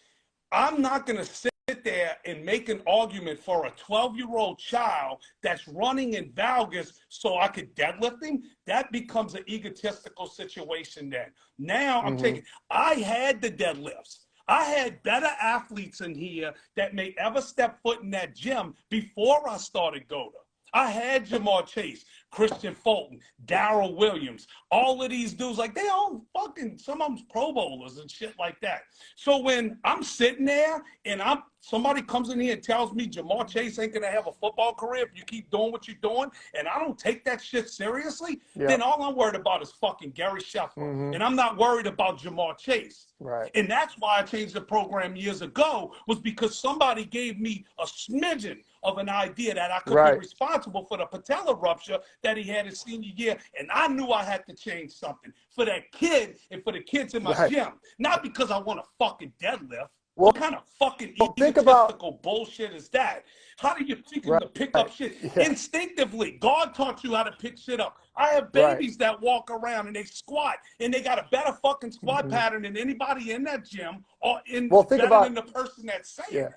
I'm not going to sit sit there and make an argument for a 12-year-old child that's running in valgus so I could deadlift him, that becomes an egotistical situation then. Now I'm taking, I had the deadlifts. I had better athletes in here that may ever step foot in that gym before I started GOATA. I had Jamar Chase, Christian Fulton, Darrell Williams, all of these dudes, like they all fucking, some of them Pro Bowlers and shit like that. So when I'm sitting there and somebody comes in here and tells me Jamar Chase ain't gonna have a football career if you keep doing what you're doing, and I don't take that shit seriously, then all I'm worried about is fucking Gary Sheffield. And I'm not worried about Jamar Chase. Right. And that's why I changed the program years ago, was because somebody gave me a smidgen of an idea that I could be responsible for the patella rupture that he had his senior year. And I knew I had to change something for that kid and for the kids in my gym. Not because I want to fucking deadlift. Well, what kind of fucking egotistical bullshit is that? How do you teach them to pick up shit? Instinctively, God taught you how to pick shit up. I have babies that walk around and they squat, and they got a better fucking squat pattern than anybody in that gym, or better than the person that's saying it.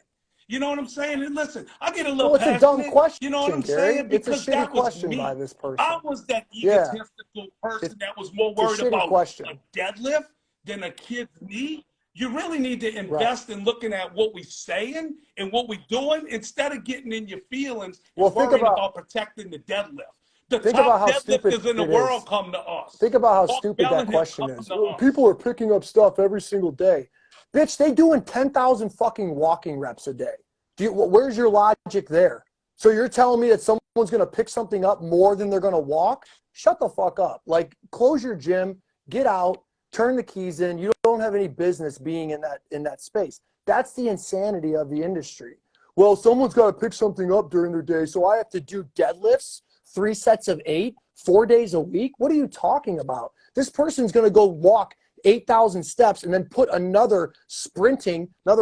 You know what I'm saying? And listen, I get a little passionate. It's a dumb question, you know what I'm Gary. saying? Because it's a shitty question by this person. I was that egotistical person that was more worried about a deadlift than a kid's knee. You really need to invest in looking at what we're saying and what we're doing instead of getting in your feelings and worrying about protecting the deadlift. The top deadlifters in the world come to us. Think about how stupid that question is. People are picking up stuff every single day. Bitch, they doing 10,000 fucking walking reps a day. Where's your logic there? So you're telling me that someone's going to pick something up more than they're going to walk? Shut the fuck up. Like, close your gym, get out, turn the keys in. You don't have any business being in that space. That's the insanity of the industry. Well, someone's got to pick something up during their day, so I have to do deadlifts, 3 sets of 8, 4 days a week. What are you talking about? This person's going to go walk 8,000 steps and then put another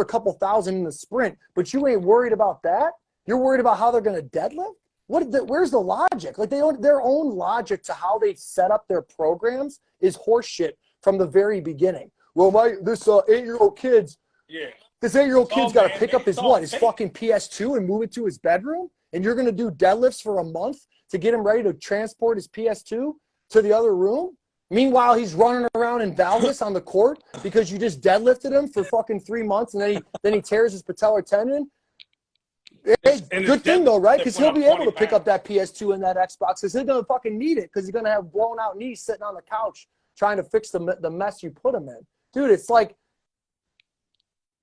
couple thousand in the sprint, but you ain't worried about that? You're worried about how they're going to deadlift? Where's the logic? Like, their own logic to how they set up their programs is horseshit from the very beginning. Well, this 8-year-old kid's got to pick up his fucking PS2 and move it to his bedroom, and you're going to do deadlifts for a month to get him ready to transport his PS2 to the other room? Meanwhile, he's running around in valgus on the court because you just deadlifted him for fucking 3 months, and then he tears his patellar tendon. Hey, good thing though, right? Because he'll be able to pick up that PS2 and that Xbox because he's going to fucking need it because he's going to have blown out knees sitting on the couch trying to fix the mess you put him in. Dude, it's like,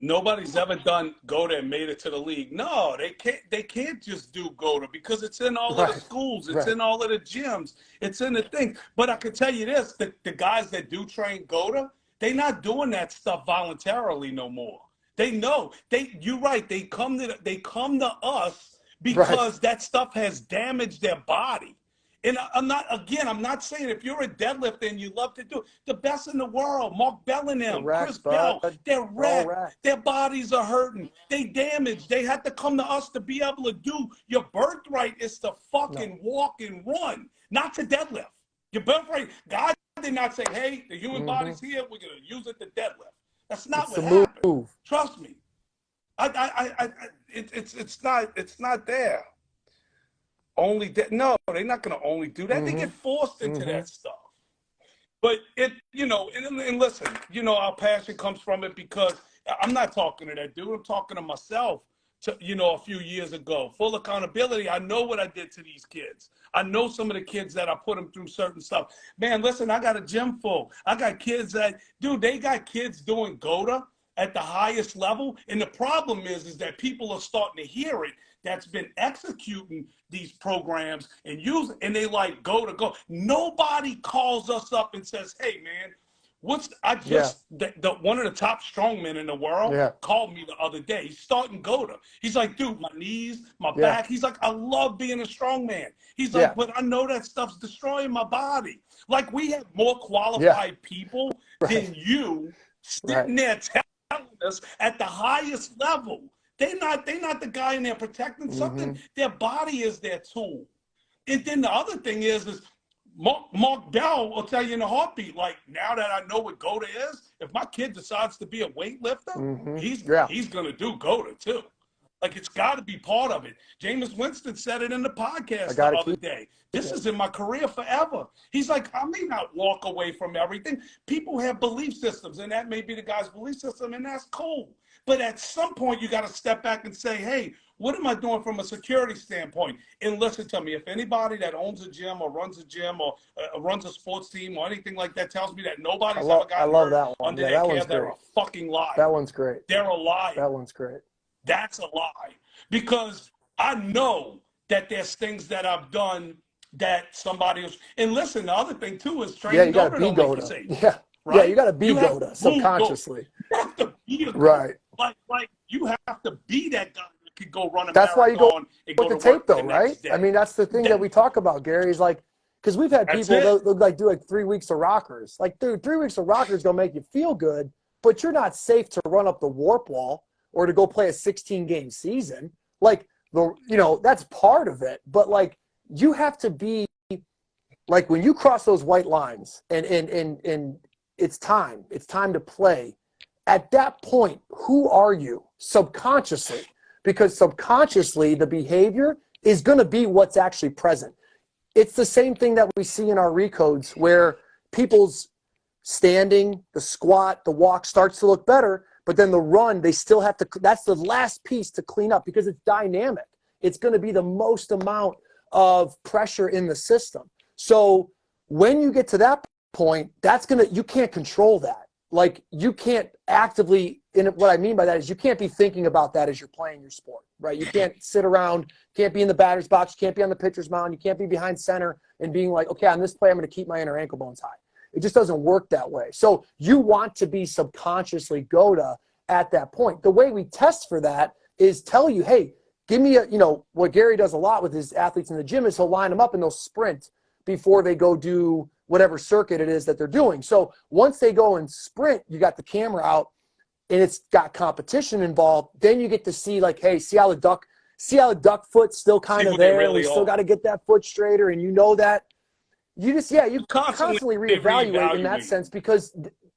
nobody's ever done GOATA and made it to the league. No, they can't just do GOATA because it's in all of the schools. It's in all of the gyms. It's in the thing. But I can tell you this, the guys that do train GOATA, they're not doing that stuff voluntarily no more. They know. You're right. They come to us because that stuff has damaged their body. And I'm not saying if you're a deadlifter and you love to do it, the best in the world, Mark Bellingham, Chris Bell, they're wrecked. Their bodies are hurting. They damaged. They had to come to us to be able to do. Your birthright is to fucking walk and run, not to deadlift. Your birthright, God did not say, hey, the human body's here, we're going to use it to deadlift. That's not what happened. Trust me. It's not there. No, they're not going to only do that. They get forced into that stuff. But and listen, our passion comes from it because I'm not talking to that dude. I'm talking to myself, a few years ago. Full accountability. I know what I did to these kids. I know some of the kids that I put them through certain stuff. Man, listen, I got a gym full. I got kids they got kids doing GOATA at the highest level. And the problem is that people are starting to hear it that's been executing these programs and they like go. Nobody calls us up and says, hey, man, one of the top strongmen in the world called me the other day. He's starting GOATA. He's like, dude, my knees, my back. He's like, I love being a strongman. He's like, but I know that stuff's destroying my body. Like, we have more qualified people than you sitting there telling us at the highest level. They're not the guy in there protecting something. Their body is their tool. And then the other thing is Mark Bell will tell you in a heartbeat, like, now that I know what GOATA is, if my kid decides to be a weightlifter, he's going to do GOATA too. Like, it's got to be part of it. Jameis Winston said it in the podcast the other day. This is in my career forever. He's like, I may not walk away from everything. People have belief systems, and that may be the guy's belief system, and that's cool. But at some point, you got to step back and say, hey, what am I doing from a security standpoint? And listen to me, if anybody that owns a gym or runs a gym or runs a sports team or anything like that tells me that nobody's ever gotten hurt under their care, they're a fucking liar. That one's great. They're a liar. That one's great. That's a lie. Because I know that there's things that I've done that somebody else. And listen, the other thing, too, is training. Yeah, you got to be GOATA. Yeah. Right? Yeah, you got to be GOATA subconsciously. You have to be a GOATA. Right. Like you have to be that guy that could go run a That's marathon. Why you go and go with to the tape, though, the right? I mean, that's the thing that we talk about, Gary, is like, because we've had people that like do like 3 weeks of rockers. Like, dude, 3 weeks of rockers going to make you feel good, but you're not safe to run up the warp wall or to go play a 16-game season. Like, that's part of it. But, like, you have to be, like, when you cross those white lines and it's time to play, at that point, who are you subconsciously? Because subconsciously, the behavior is going to be what's actually present. It's the same thing that we see in our recodes where people's standing, the squat, the walk starts to look better, but then the run, they still have to, that's the last piece to clean up because it's dynamic. It's going to be the most amount of pressure in the system. So when you get to that point, you can't control that. Like, you can't actively, what I mean by that is you can't be thinking about that as you're playing your sport, right? You can't sit around, can't be in the batter's box, you can't be on the pitcher's mound, you can't be behind center and being like, okay, on this play, I'm going to keep my inner ankle bones high. It just doesn't work that way. So you want to be subconsciously GOATA at that point. The way we test for that is tell you, hey, give me what Gary does a lot with his athletes in the gym is he'll line them up and they'll sprint before they go do whatever circuit it is that they're doing. So once they go and sprint, you got the camera out and it's got competition involved. Then you get to see, like, hey, see how the duck foot's still kind of there. We still got to get that foot straighter. And you know that you constantly reevaluate in that sense because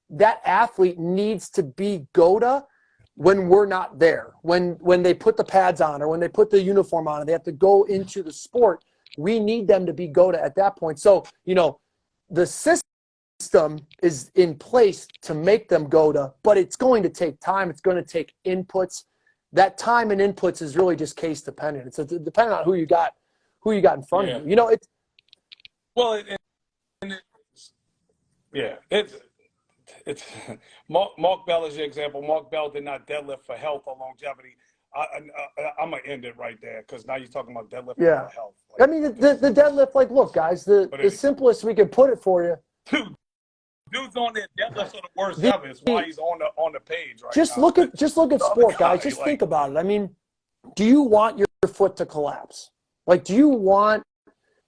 that athlete needs to be GOATA when we're not there. When they put the pads on or when they put the uniform on and they have to go into the sport, we need them to be GOATA at that point. So, the system is in place to make them GOATA, but it's going to take time. It's going to take inputs. That time and inputs is really just case dependent. It's depending on who you got in front of you. It's it's Mark Bell is your example. Mark Bell did not deadlift for health or longevity. I'm gonna end it right there because now you're talking about deadlift for health. Like, I mean, the deadlift. Like, look, guys, the simplest we can put it for you. Dude's on there. Deadlifts are the worst ever. It's why he's on the page right just now. Look at sport, guys. Just think about it. I mean, do you want your foot to collapse? Like, do you want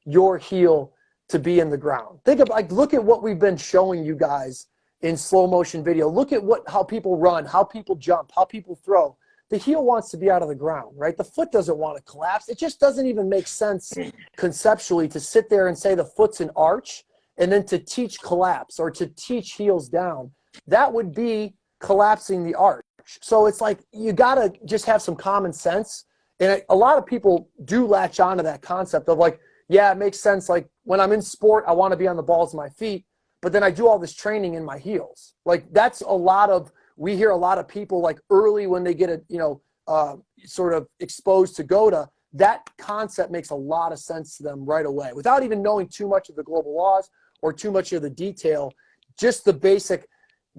your heel to be in the ground? Look at what we've been showing you guys in slow motion video. Look at how people run, how people jump, how people throw. The heel wants to be out of the ground, right? The foot doesn't want to collapse. It just doesn't even make sense conceptually to sit there and say the foot's an arch and then to teach collapse or to teach heels down. That would be collapsing the arch. So it's like you got to just have some common sense. And a lot of people do latch onto that concept of like, yeah, it makes sense. Like when I'm in sport, I want to be on the balls of my feet, but then I do all this training in my heels. Like that's we hear a lot of people like early when they get sort of exposed to GOATA, that concept makes a lot of sense to them right away without even knowing too much of the global laws or too much of the detail. Just the basic,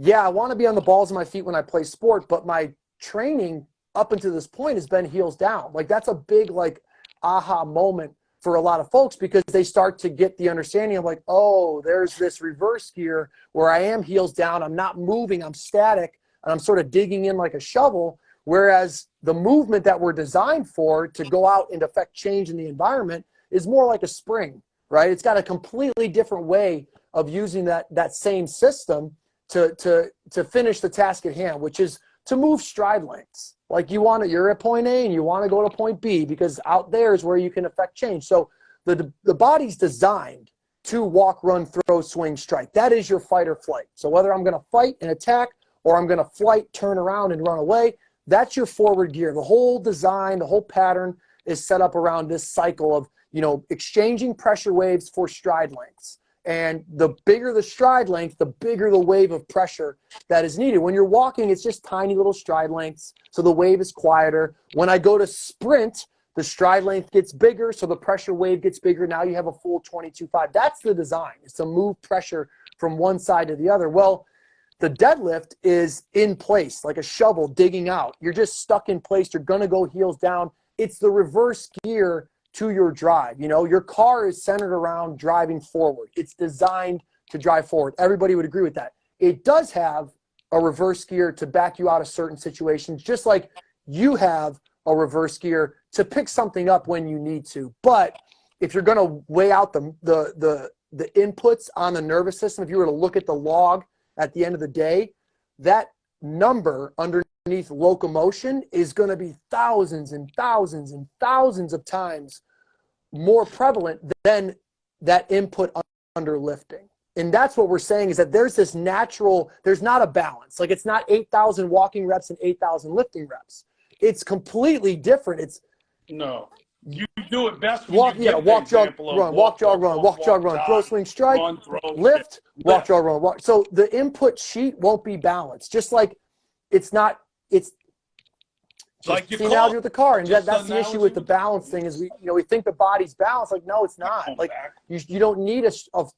I want to be on the balls of my feet when I play sport, but my training up until this point has been heels down. Like that's a big like aha moment for a lot of folks because they start to get the understanding of like, oh, there's this reverse gear where I am heels down, I'm not moving, I'm static, and I'm sort of digging in like a shovel, whereas the movement that we're designed for to go out and affect change in the environment is more like a spring, right? It's got a completely different way of using that same system to finish the task at hand, which is to move stride lengths. Like you're at point A and you want to go to point B because out there is where you can affect change. So the body's designed to walk, run, throw, swing, strike. That is your fight or flight. So whether I'm going to fight and attack or I'm going to flight, turn around, and run away, That's your forward gear. The whole design, the whole pattern is set up around this cycle of, exchanging pressure waves for stride lengths. And the bigger the stride length, the bigger the wave of pressure that is needed. When you're walking, it's just tiny little stride lengths, so the wave is quieter. When I go to sprint, the stride length gets bigger, so the pressure wave gets bigger. Now you have a full 22.5. That's the design. It's to move pressure from one side to the other. Well, the deadlift is in place, like a shovel digging out. You're just stuck in place. You're going to go heels down. It's the reverse gear to your drive. Your car is centered around driving forward. It's designed to drive forward. Everybody would agree with that. It does have a reverse gear to back you out of certain situations, just like you have a reverse gear to pick something up when you need to. But if you're going to weigh out the inputs on the nervous system, if you were to look at the log at the end of the day, that number underneath locomotion is going to be thousands and thousands and thousands of times more prevalent than that input under lifting. And that's what we're saying, is that there's not a balance. Like, it's not 8,000 walking reps and 8,000 lifting reps. It's completely different. No. You do it best when walk, you give walk, the jog, example of run, walk, jog, run, walk, jog, run, throw, swing, strike, run, throw, lift, walk, jog, run, walk. So the input sheet won't be balanced. Just like it's like the your analogy car. with the car. And Just that's the issue with the balance thing, is we think the body's balanced. Like, no, it's not. Like, you don't need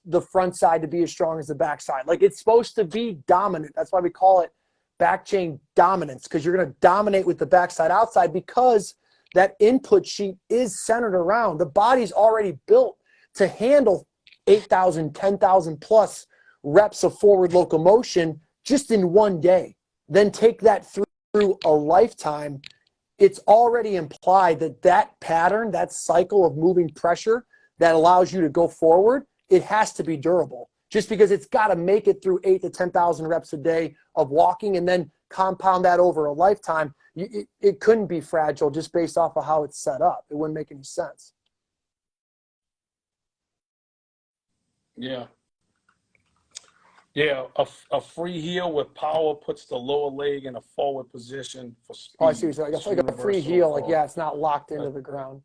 the front side to be as strong as the back side. Like, it's supposed to be dominant. That's why we call it back chain dominance, because you're going to dominate with the backside outside, because that input sheet is centered around. The body's already built to handle 8,000, 10,000 plus reps of forward locomotion just in one day. Then take that through a lifetime. It's already implied that pattern, that cycle of moving pressure that allows you to go forward, it has to be durable. Just because it's got to make it through 8,000 to 10,000 reps a day of walking, and then compound that over a lifetime, it couldn't be fragile just based off of how it's set up. It wouldn't make any sense. Yeah. Yeah, a free heel with power puts the lower leg in a forward position for speed. Oh, I see what you're saying. It's like a free heel, like, it's not locked into the ground.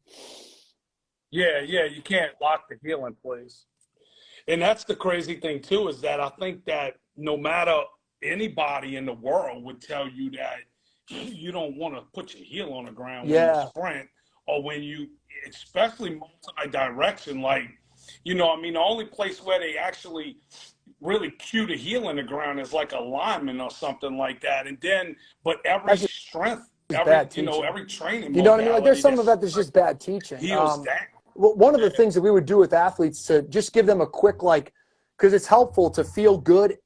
Yeah, you can't lock the heel in place. And that's the crazy thing too, is that I think that no matter anybody in the world would tell you that you don't want to put your heel on the ground when you sprint, or when you, especially multi-direction, like, the only place where they actually really cue the heel in the ground is like a lineman or something like that. And then, but every strength, every training, you know what I mean? Like, there's some of that that's just bad teaching. Heels down. One of the things that we would do with athletes, to just give them a quick, because it's helpful to feel good,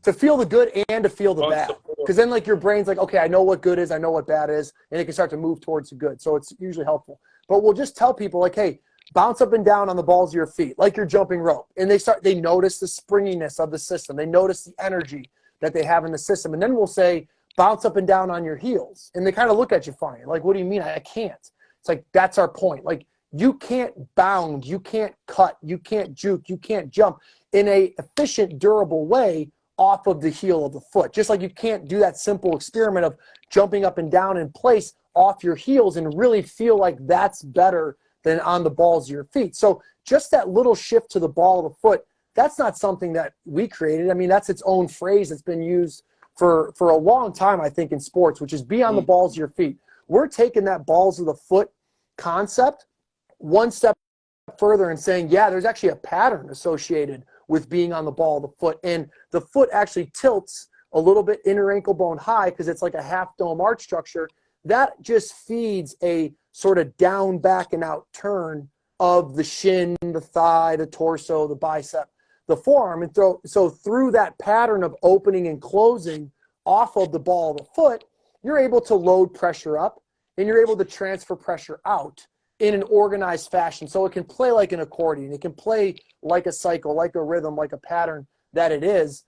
to feel the good and to feel the bad. Because then, your brain's like, okay, I know what good is, I know what bad is, and it can start to move towards the good. So it's usually helpful. But we'll just tell people, hey, bounce up and down on the balls of your feet, like you're jumping rope. And they notice the springiness of the system. They notice the energy that they have in the system. And then we'll say, bounce up and down on your heels. And they kind of look at you funny. Like, what do you mean? I can't. It's like, that's our point. Like, you can't bound, you can't cut, you can't juke, you can't jump in a efficient, durable way off of the heel of the foot. Just like you can't do that simple experiment of jumping up and down in place off your heels and really feel like that's better than on the balls of your feet. So just that little shift to the ball of the foot, that's not something that we created. I mean, that's its own phrase that's been used for a long time, I think, in sports, which is be on the balls of your feet. We're taking that balls of the foot concept one step further and saying, there's actually a pattern associated with being on the ball of the foot. And the foot actually tilts a little bit inner ankle bone high, because it's like a half dome arch structure. That just feeds a sort of down, back, and out turn of the shin, the thigh, the torso, the bicep, the forearm. And so through that pattern of opening and closing off of the ball of the foot, you're able to load pressure up and you're able to transfer pressure out in an organized fashion. So it can play like an accordion. It can play like a cycle, like a rhythm, like a pattern that it is.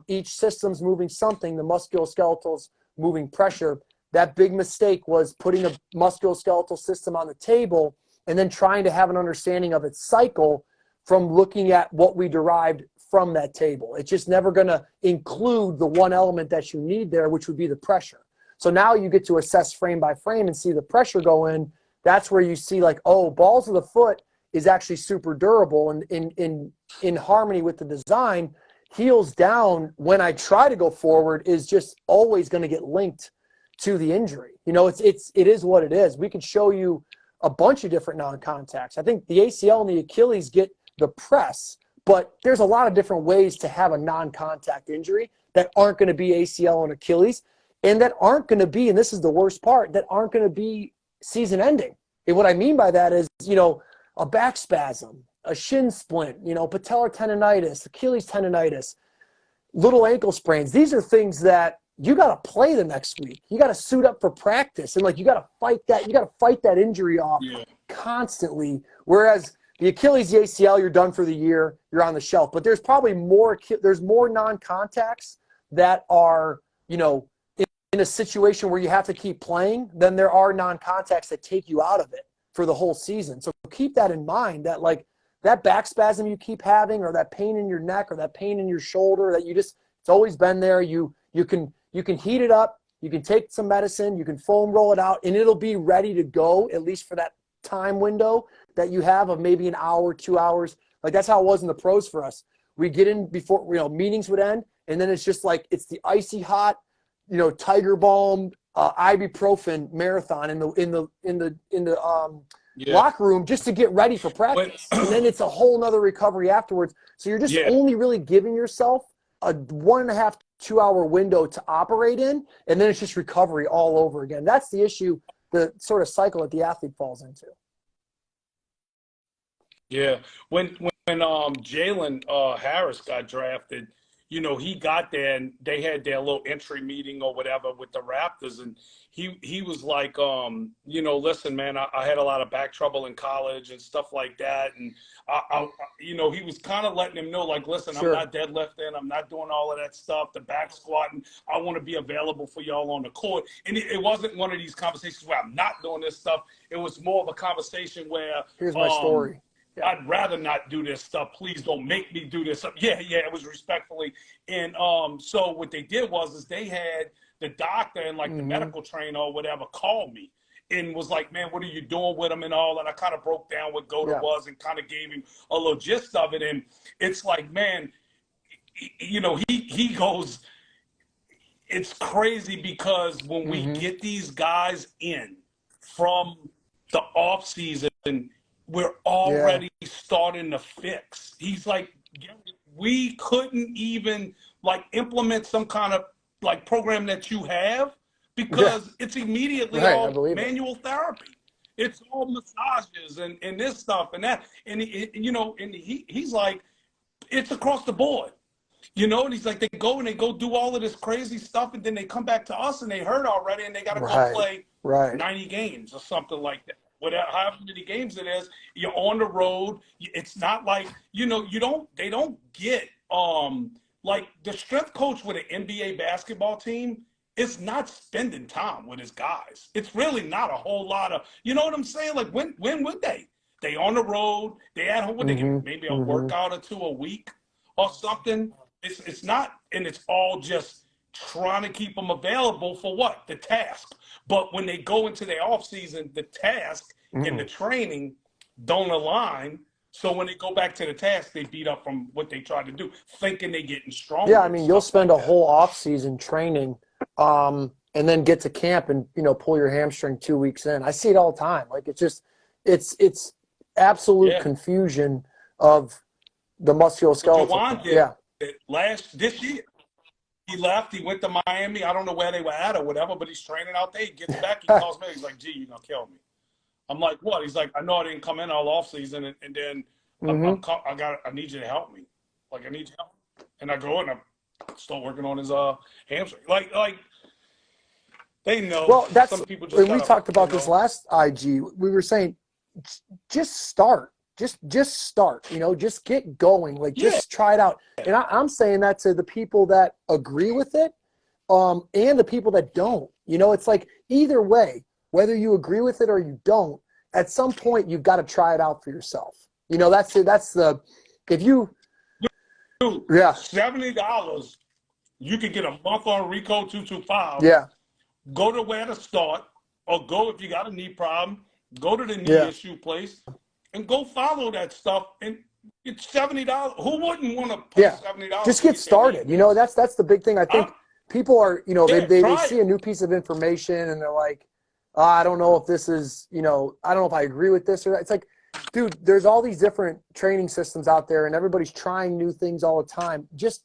Each system's moving something. The musculoskeletals moving pressure. That big mistake was putting a musculoskeletal system on the table and then trying to have an understanding of its cycle from looking at what we derived from that table. It's just never going to include the one element that you need there, which would be the pressure. So now you get to assess frame by frame and see the pressure go in. That's where you see like, oh, balls of the foot is actually super durable and in harmony with the design. Heels down when I try to go forward is just always going to get linked to the injury. You know, it is what it is. We could show you a bunch of different non-contacts. I think the ACL and the Achilles get the press, but there's a lot of different ways to have a non-contact injury that aren't going to be ACL and Achilles, and that aren't going to be, and this is the worst part, that aren't going to be season ending. And what I mean by that is, you know, a back spasm, a shin splint, you know, patellar tendonitis, Achilles tendonitis, little ankle sprains. These are things that you got to play the next week. You got to suit up for practice, and like you got to fight that. You got to fight that injury off constantly. Whereas the Achilles, the ACL, you're done for the year. You're on the shelf. But there's probably more. There's more non-contacts that are, you know, in a situation where you have to keep playing than there are non-contacts that take you out of it for the whole season. So keep that in mind, that like that back spasm you keep having, or that pain in your neck, or that pain in your shoulder that it's always been there. You can heat it up, you can take some medicine, you can foam roll it out, and it'll be ready to go, at least for that time window that you have of maybe an hour, 2 hours. Like that's how it was in the pros for us. We get in before, you know, meetings would end, and then it's just like it's the icy hot, you know, Tiger Balm, ibuprofen marathon in the locker room just to get ready for practice. And then it's a whole nother recovery afterwards. So you're just only really giving yourself a 1.5 to 2 hour window to operate in, and then it's just recovery all over again. That's the issue, the sort of cycle that the athlete falls into. Yeah. When Jalen Harris got drafted, you know, he got there and they had their little entry meeting or whatever with the Raptors, and he was like, you know, listen, man, I had a lot of back trouble in college and stuff like that, and I you know, he was kind of letting him know, like, listen, I'm not deadlifting, I'm not doing all of that stuff, the back squatting. I want to be available for y'all on the court. And it wasn't one of these conversations where I'm not doing this stuff. It was more of a conversation where here's my story. I'd rather not do this stuff. Please don't make me do this. Yeah, it was respectfully. And so what they did was they had the doctor and like the medical trainer or whatever call me and was like, man, what are you doing with him and all? And I kind of broke down what GOATA was and kind of gave him a little gist of it. And it's like, man, you know, he goes, it's crazy because when we get these guys in from the off season, we're already starting to fix. He's like, we couldn't even like implement some kind of like program that you have because it's immediately all manual therapy. It's all massages and this stuff and that. And, you know, and he's like, it's across the board. You know, and he's like, they go do all of this crazy stuff, and then they come back to us and they hurt already, and they got to go play 90 games or something like that. Whatever, however many games it is, you're on the road. It's not like, you know, they don't get, like the strength coach with an NBA basketball team is not spending time with his guys. It's really not a whole lot of, you know what I'm saying? Like when would they? They on the road, they at home, they get maybe a workout or two a week or something. It's not, and it's all just trying to keep them available for what? The task. But when they go into their off season, the task and the training don't align. So when they go back to the task, they beat up from what they tried to do, thinking they're getting stronger. Yeah, I mean, you'll spend a whole off season training, and then get to camp and, you know, pull your hamstring 2 weeks in. I see it all the time. Like it's just, it's absolute confusion of the musculoskeletal. This year. He left. He went to Miami. I don't know where they were at or whatever, but he's training out there. He gets back. He calls me. He's like, "Gee, you're gonna kill me." I'm like, "What?" He's like, "I know I didn't come in all off season, and then I need you to help me. Like, I need you help." And I go and I start working on his hamstring. Like they know. Well, that's some people just. We talked about this last IG. We were saying, just start. Just start, you know, just get going, like just try it out. And I'm saying that to the people that agree with it, and the people that don't. You know, it's like either way, whether you agree with it or you don't, at some point you've got to try it out for yourself. You know, that's the if you $70, you could get a month on Recode 225. Yeah. go to where to start, or go if you got a knee problem, go to the knee Yeah. issue place, and go follow that stuff. And it's $70. Who wouldn't want to pay Yeah. $70 Just to get get their knee started. You know, fixed? that's the big thing. I think people are, you know, Yeah, they try see it. a new piece of information and they're like, I don't know if this is, you know, I don't know if I agree with this or that. It's like, dude, there's all these different training systems out there and everybody's trying new things all the time. Just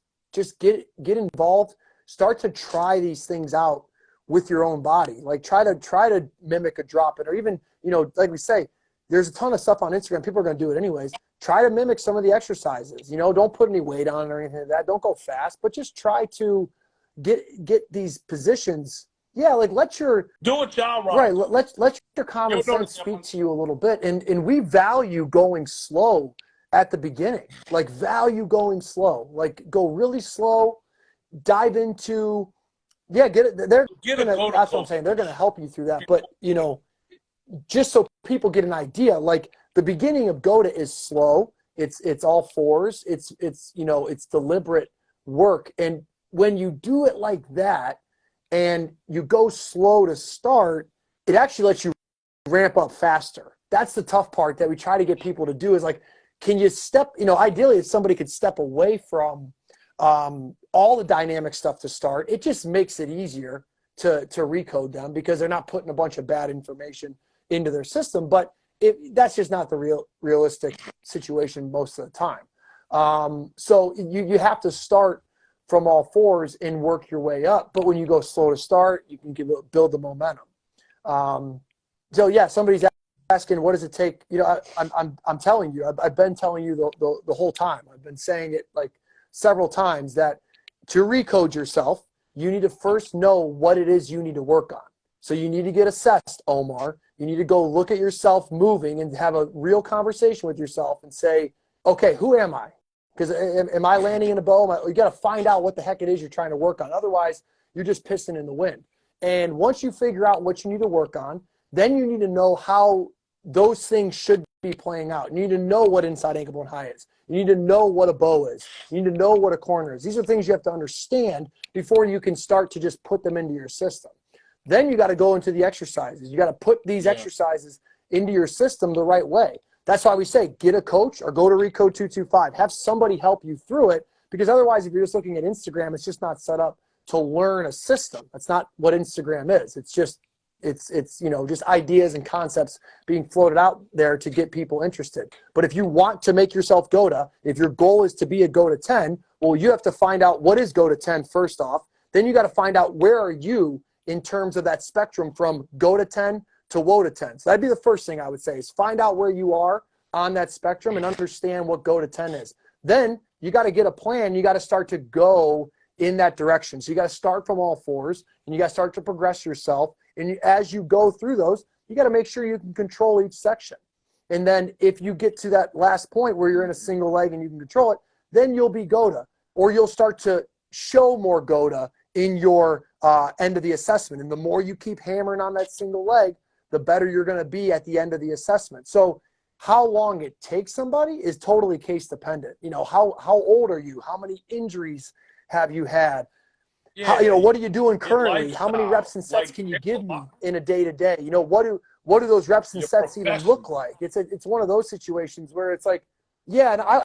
get involved, start to try these things out with your own body. Like try to mimic a drop it, or even, you know, like we say, there's a ton of stuff on Instagram. People are going to do it anyways. Try to mimic some of the exercises, you know, don't put any weight on or anything like that. Don't go fast, but just try to get these positions. Yeah. Like let your, Do it, y'all, right. right. Let your common You'll know the sense speak difference. to you a little bit. And we value going slow at the beginning, like value going slow, like go really slow, dive into, yeah, get it. They're Get a going to, go-to that's what I'm coach. saying. They're going to help you through that. But, you know, just so people get an idea, like the beginning of GOATA is slow. It's all fours. It's you know, it's deliberate work. And when you do it like that and you go slow to start, it actually lets you ramp up faster. That's the tough part that we try to get people to do is like, can you step, you know, ideally if somebody could step away from all the dynamic stuff to start, it just makes it easier to recode them because they're not putting a bunch of bad information into their system. But that's just not the realistic situation most of the time. So you have to start from all fours and work your way up. But when you go slow to start, you can build the momentum. So yeah, somebody's asking, what does it take? You know, I'm telling you, I've been telling you the whole time. I've been saying it like several times that to recode yourself, you need to first know what it is you need to work on. So you need to get assessed, Omar. You need to go look at yourself moving and have a real conversation with yourself and say, okay, who am I? Because am I landing in a bow? You got to find out what the heck it is you're trying to work on. Otherwise, you're just pissing in the wind. And once you figure out what you need to work on, then you need to know how those things should be playing out. You need to know what inside ankle bone high is. You need to know what a bow is. You need to know what a corner is. These are things you have to understand before you can start to just put them into your system. Then you got to go into the exercises. You got to put these exercises into your system the right way. That's why we say get a coach or go to Recode 225. Have somebody help you through it, because otherwise if you're just looking at Instagram, it's just not set up to learn a system. That's not what Instagram is. It's just it's you know, just ideas and concepts being floated out there to get people interested. But if you want to make yourself GOATA, if your goal is to be a GOATA 10, well, you have to find out what is GOATA 10 first off. Then you got to find out where are you in terms of that spectrum from GOATA 10 to WOATA 10. So that'd be the first thing I would say is find out where you are on that spectrum and understand what GOATA 10 is. Then you got to get a plan. You got to start to go in that direction. So you got to start from all fours and you got to start to progress yourself. And as you go through those, you got to make sure you can control each section. And then if you get to that last point where you're in a single leg and you can control it, then you'll be GOATA, or you'll start to show more GOATA in your end of the assessment. And the more you keep hammering on that single leg, the better you're going to be at the end of the assessment. So how long it takes somebody is totally case dependent. You know, how old are you? How many injuries have you had? How, you know, what are you doing currently? How many reps and sets can you give me in a day-to-day? You know, what do those reps and sets even look like? It's one of those situations where it's like, yeah, and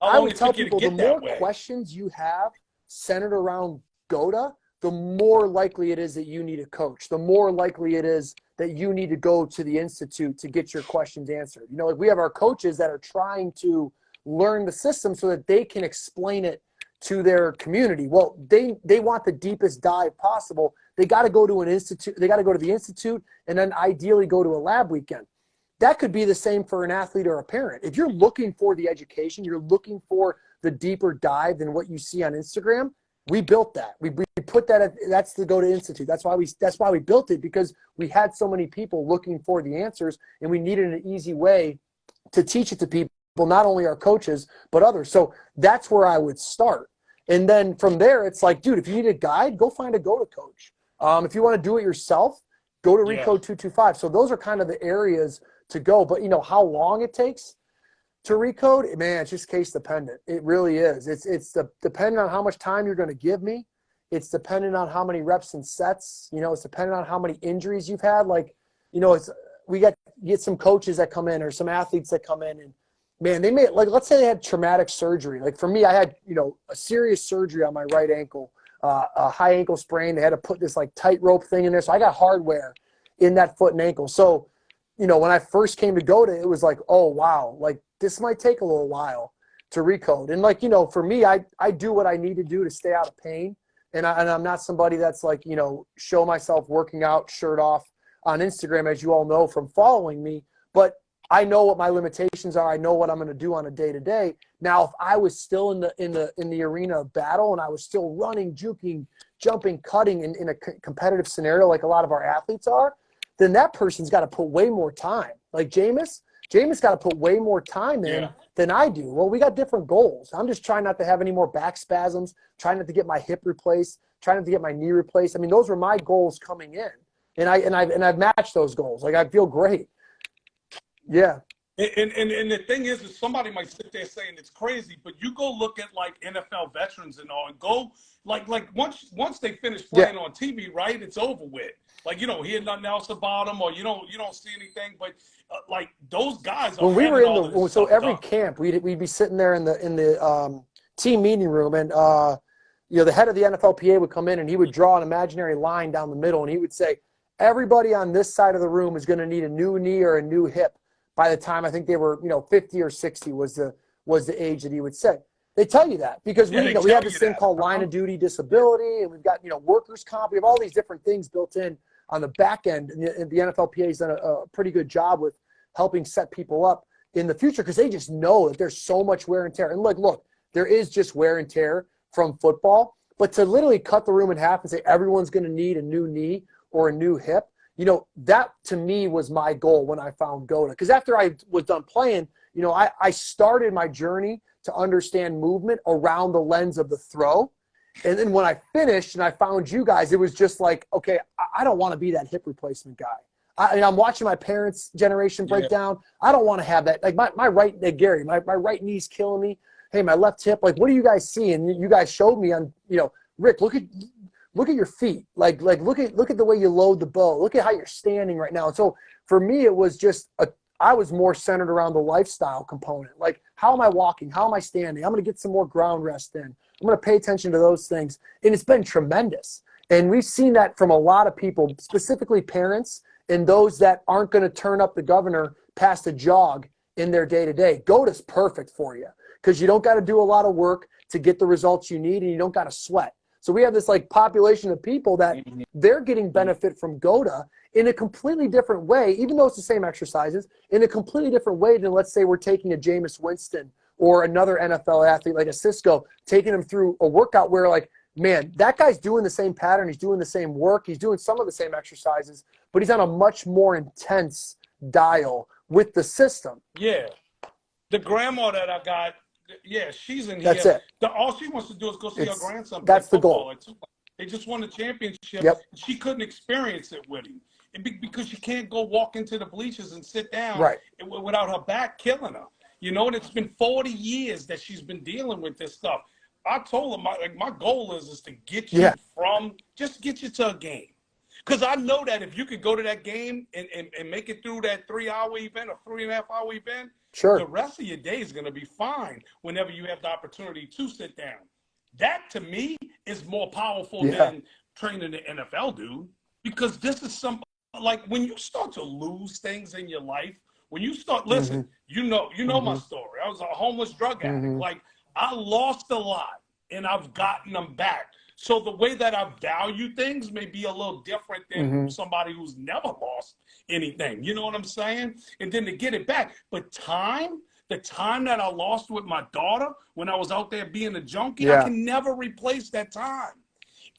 I would tell people the more questions you have centered around GOATA, the more likely it is that you need a coach. The more likely it is that you need to go to the institute to get your questions answered. You know, like we have our coaches that are trying to learn the system so that they can explain it to their community. Well, they want the deepest dive possible. They got to go to an institute. They got to go to the institute and then ideally go to a lab weekend. That could be the same for an athlete or a parent. If you're looking for the education, you're looking for the deeper dive than what you see on Instagram. We built that. We put that that's the GOATA Institute. That's why we built it, because we had so many people looking for the answers and we needed an easy way to teach it to people, not only our coaches, but others. So that's where I would start. And then from there, it's like, dude, if you need a guide, go find a GOATA coach. If you want to do it yourself, go to Recode 225. So those are kind of the areas to go. But you know how long it takes to recode, man, it's just case dependent. It really is. It's depending on how much time you're going to give me. It's dependent on how many reps and sets. You know, it's dependent on how many injuries you've had. Like, you know, we get some coaches that come in or some athletes that come in and, man, they may, like, let's say they had traumatic surgery. Like for me, I had, you know, a serious surgery on my right ankle, a high ankle sprain. They had to put this like tightrope thing in there. So I got hardware in that foot and ankle. So, you know, when I first came to GOATA, it was like, oh, wow, like this might take a little while to recode. And like, you know, for me, I do what I need to do to stay out of pain. And I'm not somebody that's like, you know, show myself working out, shirt off on Instagram, as you all know from following me. But I know what my limitations are. I know what I'm going to do on a day-to-day. Now, if I was still in the arena of battle and I was still running, juking, jumping, cutting in a competitive scenario like a lot of our athletes are, then that person's got to put way more time. Like Jameis got to put way more time in than I do. Well, we got different goals. I'm just trying not to have any more back spasms, trying not to get my hip replaced, trying not to get my knee replaced. I mean, those were my goals coming in, and I've matched those goals. Like I feel great. Yeah. And the thing is somebody might sit there saying it's crazy, but you go look at like NFL veterans and all, and go like once they finish playing on TV, right? It's over with. Like you don't hear nothing else about them, or you don't see anything. But like those guys are. When we were in the every camp, we'd be sitting there in the team meeting room, and you know, the head of the NFLPA would come in and he would draw an imaginary line down the middle, and he would say, everybody on this side of the room is going to need a new knee or a new hip by the time I think they were, you know, 50 or 60 was the age that he would say. They tell you that because we have this thing called line of duty disability, and we've got, you know, workers' comp. We have all these different things built in on the back end. And the NFLPA has done a pretty good job with helping set people up in the future because they just know that there's so much wear and tear. And look, there is just wear and tear from football, but to literally cut the room in half and say everyone's going to need a new knee or a new hip, you know, that to me was my goal when I found GOATA. Because after I was done playing, you know, I started my journey to understand movement around the lens of the throw. And then when I finished and I found you guys, it was just like, okay, I don't want to be that hip replacement guy. I'm watching my parents' generation break down. I don't want to have that. Like my right, Gary, my right knee's killing me. Hey, my left hip, like, what do you guys see? And you guys showed me on, you know, Rick, look at your feet. Like look at the way you load the bow. Look at how you're standing right now. And so for me, it was just I was more centered around the lifestyle component. Like, how am I walking? How am I standing? I'm going to get some more ground rest in. I'm going to pay attention to those things. And it's been tremendous. And we've seen that from a lot of people, specifically parents and those that aren't going to turn up the governor past a jog in their day-to-day. GOATA's perfect for you because you don't got to do a lot of work to get the results you need, and you don't got to sweat. So we have this like population of people that they're getting benefit from GOATA in a completely different way, even though it's the same exercises, in a completely different way than, let's say, we're taking a Jameis Winston or another NFL athlete like a Cisco, taking them through a workout where, like, man, that guy's doing the same pattern, he's doing the same work, he's doing some of the same exercises, but he's on a much more intense dial with the system. Yeah. The grandma that I got, she's in here. That's it. All she wants to do is go see her grandson. That's the goal. They just won the championship. Yep. She couldn't experience it with him. Because she can't go walk into the bleachers and sit down without her back killing her. You know, and it's been 40 years that she's been dealing with this stuff. I told her my goal is to get you get you to a game. Because I know that if you could go to that game and make it through that 3-hour event or 3.5-hour event, the rest of your day is going to be fine whenever you have the opportunity to sit down. That, to me, is more powerful than training the NFL, dude. Because this is like when you start to lose things in your life, when you start, listen, you know my story. I was a homeless drug addict. Like, I lost a lot and I've gotten them back. So the way that I value things may be a little different than somebody who's never lost anything. You know what I'm saying? And then to get it back. But the time that I lost with my daughter when I was out there being a junkie, I can never replace that time.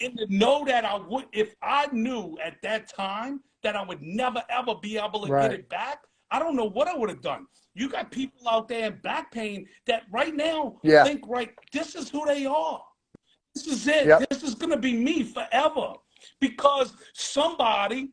And to know that if I knew at that time that I would never, ever be able to get it back, I don't know what I would have done. You got people out there in back pain that right now think, this is who they are. This is it. Yep. This is going to be me forever. Because somebody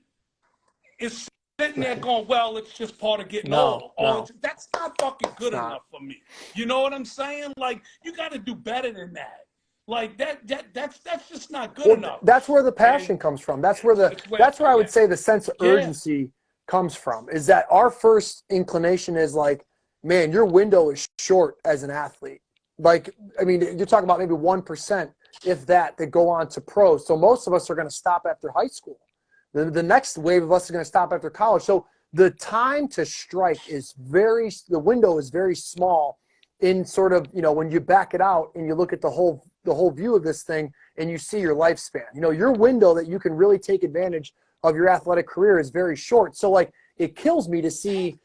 is sitting there going, well, it's just part of getting old. That's not fucking good enough for me. You know what I'm saying? Like, you got to do better than that. Like that's just not good Well, enough. that's where the passion comes from. That's where I would say the sense of urgency comes from, is that our first inclination is like, man, your window is short as an athlete. Like, I mean, you're talking about maybe 1%, if that go on to pro. So most of us are going to stop after high school. The next wave of us is going to stop after college. So the time to strike is the window is very small in sort of, when you back it out and you look at the whole view of this thing and you see your lifespan. Your window that you can really take advantage of your athletic career is very short. So like, it kills me to see,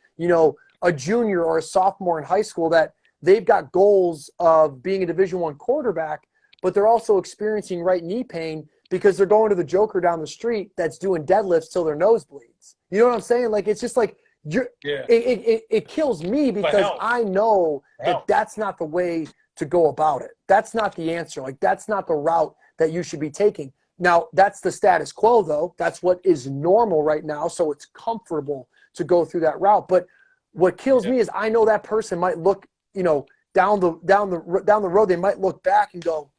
a junior or a sophomore in high school that they've got goals of being a Division I quarterback, but they're also experiencing right knee pain because they're going to the joker down the street that's doing deadlifts till their nose bleeds. You know what I'm saying? Like, it's just like, it kills me because I know that that's not the way to go about it. That's not the answer. Like, that's not the route that you should be taking. Now, that's the status quo, though. That's what is normal right now, so it's comfortable to go through that route. But what kills me is I know that person might look, down the road, they might look back and go,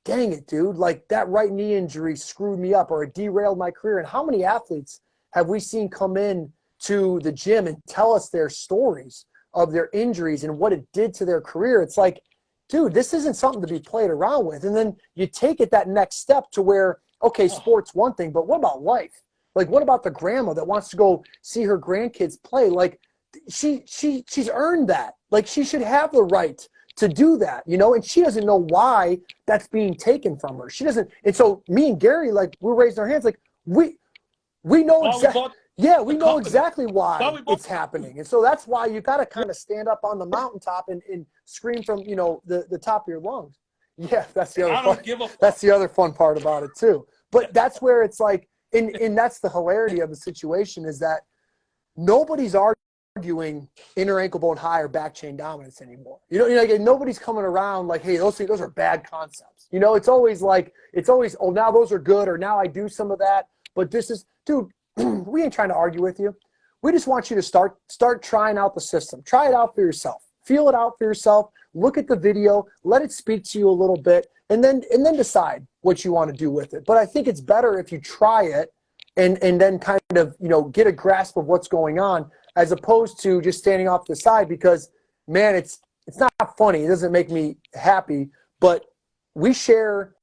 dang it, dude, like that right knee injury screwed me up or it derailed my career. And how many athletes have we seen come in to the gym and tell us their stories of their injuries and what it did to their career? It's like, dude, this isn't something to be played around with. And then you take it that next step to where, okay, sport's one thing, but what about life? Like, what about the grandma that wants to go see her grandkids play? Like, she's earned that. Like, she should have the right to do that, and she doesn't know why that's being taken from her. She doesn't. And so me and Gary, like, we're raising our hands, like, we know exactly. Yeah, we know exactly why it's happening. And so that's why you got to kind of stand up on the mountaintop and scream from, the top of your lungs. Yeah, that's the other fun part about it too. But that's where it's like, and that's the hilarity of the situation, is that nobody's arguing inner ankle bone high or back chain dominance anymore. Like, nobody's coming around like, hey, those are bad concepts. It's always, oh, now those are good, or now I do some of that. But this is, dude, we ain't trying to argue with you. We just want you to start trying out the system. Try it out for yourself. Feel it out for yourself. Look at the video. Let it speak to you a little bit, and then decide what you want to do with it. But I think it's better if you try it and then kind of, get a grasp of what's going on, as opposed to just standing off to the side, because, man, it's not funny. It doesn't make me happy. But we share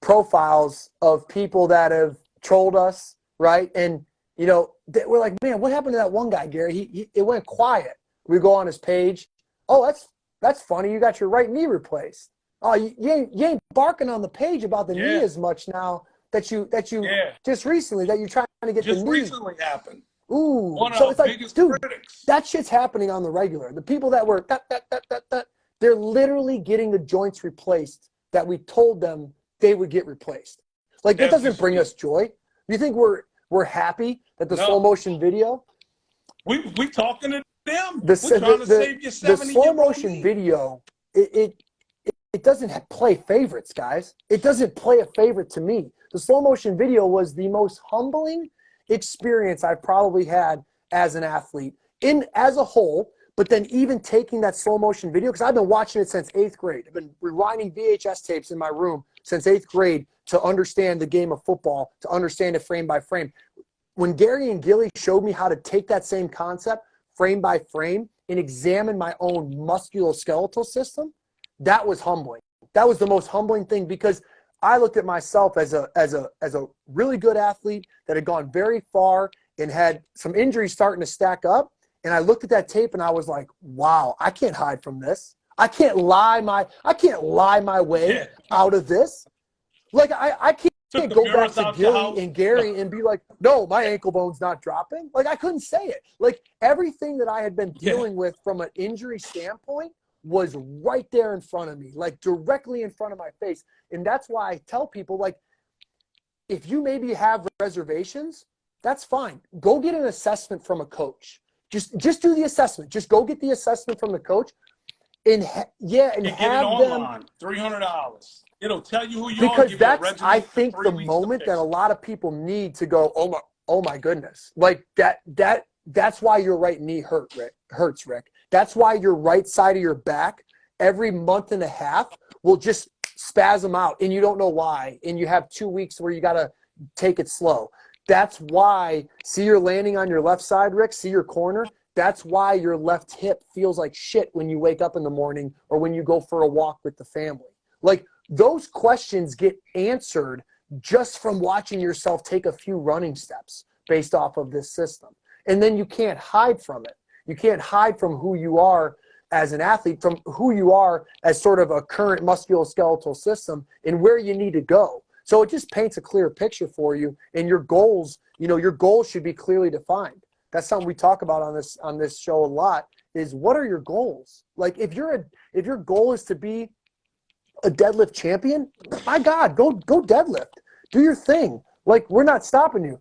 profiles of people that have trolled us, right? And, we're like, man, what happened to that one guy, Gary? It went quiet. We go on his page. Oh, that's funny. You got your right knee replaced. Oh, you ain't barking on the page about the knee as much now that you just recently that you're trying to get the knee. Just recently happened. Ooh, One so of it's our like, biggest dude, critics. that shit's happening on the regular. The people that were they're literally getting the joints replaced that we told them they would get replaced. Like, that doesn't bring us joy. You think we're happy that the slow motion video? We talking to them. We're trying to save your 70-year-old the slow motion video. It doesn't play favorites, guys. It doesn't play a favorite to me. The slow motion video was the most humbling experience I've probably had as an athlete as a whole. But then even taking that slow motion video, because I've been watching it since 8th grade. I've been rewinding VHS tapes in my room since 8th grade to understand the game of football, to understand it frame by frame. When Gary and Gilly showed me how to take that same concept frame by frame and examine my own musculoskeletal system, that was humbling. That was the most humbling thing, because I looked at myself as a really good athlete that had gone very far and had some injuries starting to stack up. And I looked at that tape and I was like, wow, I can't hide from this. I can't lie my way out of this. Like, I can't go back to Gilly and Gary and be like, no, my ankle bone's not dropping. Like, I couldn't say it. Like, everything that I had been dealing with from an injury standpoint was right there in front of me, like directly in front of my face. And that's why I tell people, like, if you maybe have reservations, that's fine. Go get an assessment from a coach. Just do the assessment. Just go get the assessment from the coach, and have it online, $300. It'll tell you who you are. Because that's, I think, the moment that a lot of people need to go, oh my goodness, like that's why your right knee hurts, Rick. That's why your right side of your back every month and a half will just spasm out and you don't know why, and you have 2 weeks where you got to take it slow. That's why, see, you're landing on your left side, Rick, see your corner. That's why your left hip feels like shit when you wake up in the morning or when you go for a walk with the family. Like, those questions get answered just from watching yourself take a few running steps based off of this system. And then you can't hide from it. You can't hide from who you are as an athlete, from who you are as sort of a current musculoskeletal system and where you need to go. So it just paints a clear picture for you, and your goals, you know, your goals should be clearly defined. That's something we talk about on this show a lot, is what are your goals? Like, if your goal is to be a deadlift champion, my God, go deadlift. Do your thing. Like, we're not stopping you.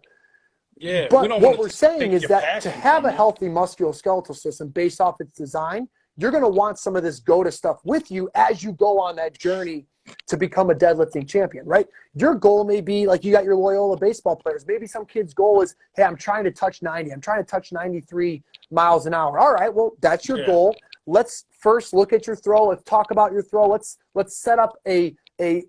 Yeah, but what we're saying is your that to have a you. healthy musculoskeletal system based off its design, you're going to want some of this GOATA stuff with you as you go on that journey to become a deadlifting champion, right? Your goal may be, like, you got your Loyola baseball players. Maybe some kid's goal is, hey, I'm trying to touch 90. I'm trying to touch 93 miles an hour. All right, well, that's your goal. Let's first look at your throw. Let's talk about your throw. Let's set up a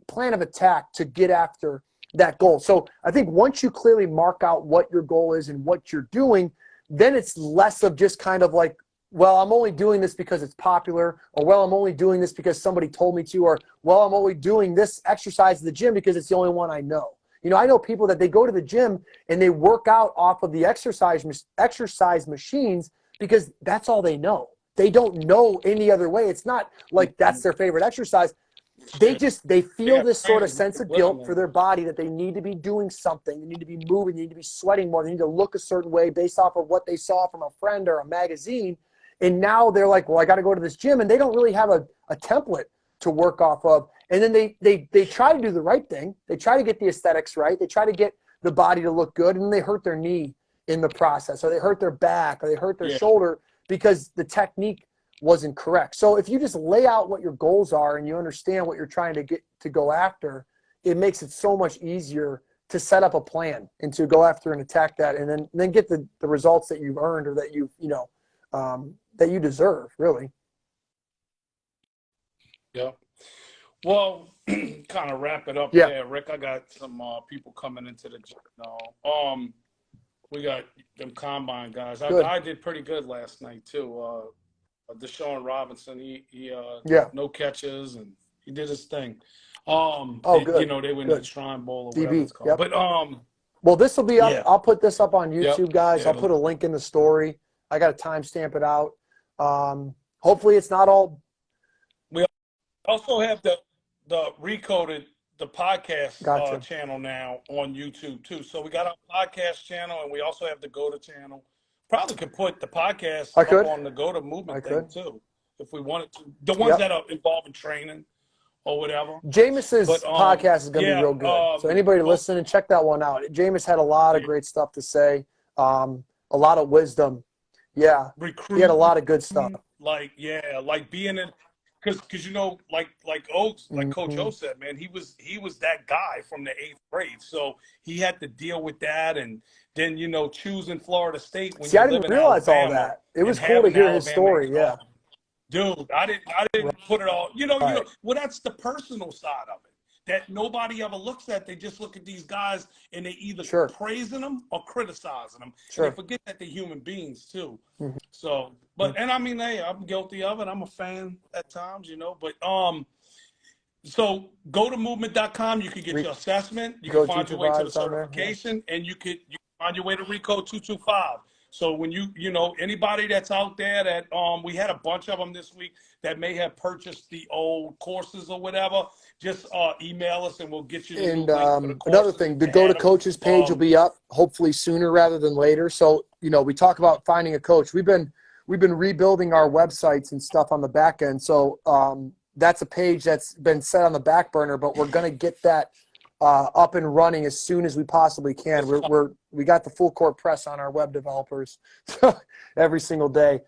plan of attack to get after that goal. So I think once you clearly mark out what your goal is and what you're doing, then it's less of just kind of like, well, I'm only doing this because it's popular, or, well, I'm only doing this because somebody told me to, or, well, I'm only doing this exercise at the gym because it's the only one I know. You know, I know people that they go to the gym and they work out off of the exercise machines because that's all they know. They don't know any other way. It's not like that's their favorite exercise. They feel this sort of sense of guilt for their body that they need to be doing something. They need to be moving. They need to be sweating more. They need to look a certain way based off of what they saw from a friend or a magazine. And now they're like, well, I got to go to this gym. And they don't really have a template to work off of. And then they try to do the right thing. They try to get the aesthetics right. They try to get the body to look good. And then they hurt their knee in the process, or they hurt their back, or they hurt their shoulder because the technique wasn't correct. So if you just lay out what your goals are and you understand what you're trying to get to go after, it makes it so much easier to set up a plan and to go after and attack that, and then get the results that you've earned, or that that you deserve, really. Yeah. Well, kind of wrap it up there, Rick. I got some people coming into the gym now. We got them combine guys. I did pretty good last night too. Deshaun Robinson, he no catches, and he did his thing. Good. You know, they were in the Shrine Bowl or whatever it's called. Yep. But well, this will be up. Yeah. I'll put this up on YouTube, guys. Yeah, I'll put a link in the story. I got to timestamp it out. Hopefully it's not all. We also have the Recoded, the podcast channel now on YouTube too. So we got our podcast channel, and we also have the GOATA channel. Probably could put the podcast up on the GOATA movement thing too, if we wanted to. The ones that are involved in training or whatever. Jameis's podcast is going to be real good. So anybody listening, check that one out. Jameis had a lot of great stuff to say, a lot of wisdom. Yeah, he had a lot of good stuff. Like being in, because you know, like Oaks, like Coach O said, man, he was that guy from the 8th grade, so he had to deal with that, and then, you know, choosing Florida State when you live in Alabama. All that. It was cool to hear his story. Yeah, dude, I didn't put it all. You know, well, that's the personal side of it that nobody ever looks at. They just look at these guys and they either praising them or criticizing them. And they forget that they're human beings too. So, but and I mean, hey, I'm guilty of it. I'm a fan at times, you know. But so go to movement.com. You can get your assessment. You can find your way to the certification, and you can find your way to Recode 225. So when you know, anybody that's out there that we had a bunch of them this week that may have purchased the old courses or whatever, just email us and we'll get you the new link for the courses. Another thing, the GOATA coaches page will be up hopefully sooner rather than later. So, you know, we talk about finding a coach. We've been rebuilding our websites and stuff on the back end. So that's a page that's been set on the back burner, but we're going to get that up and running as soon as we possibly can. We got the full court press on our web developers every single day.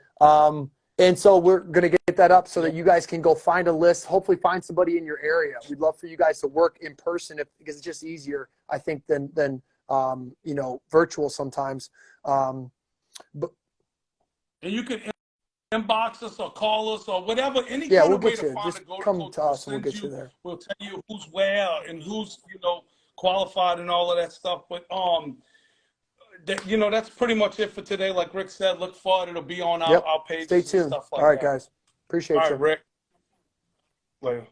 And so we're going to get that up so that you guys can go find a list, hopefully find somebody in your area. We'd love for you guys to work in person because it's just easier, I think, than you know, virtual sometimes. And you can inbox us or call us or whatever. Any Yeah, kind we'll of way get to you. find Just a GOATA come coach, to we'll us and we'll send get you you. there. We'll tell you who's where and who's, you know, qualified and all of that stuff. But you know, that's pretty much it for today. Like Rick said, look for it. It'll be on Yep. our Stay pages and tuned. stuff All like right, that. guys. All Appreciate right, you. Rick. Later.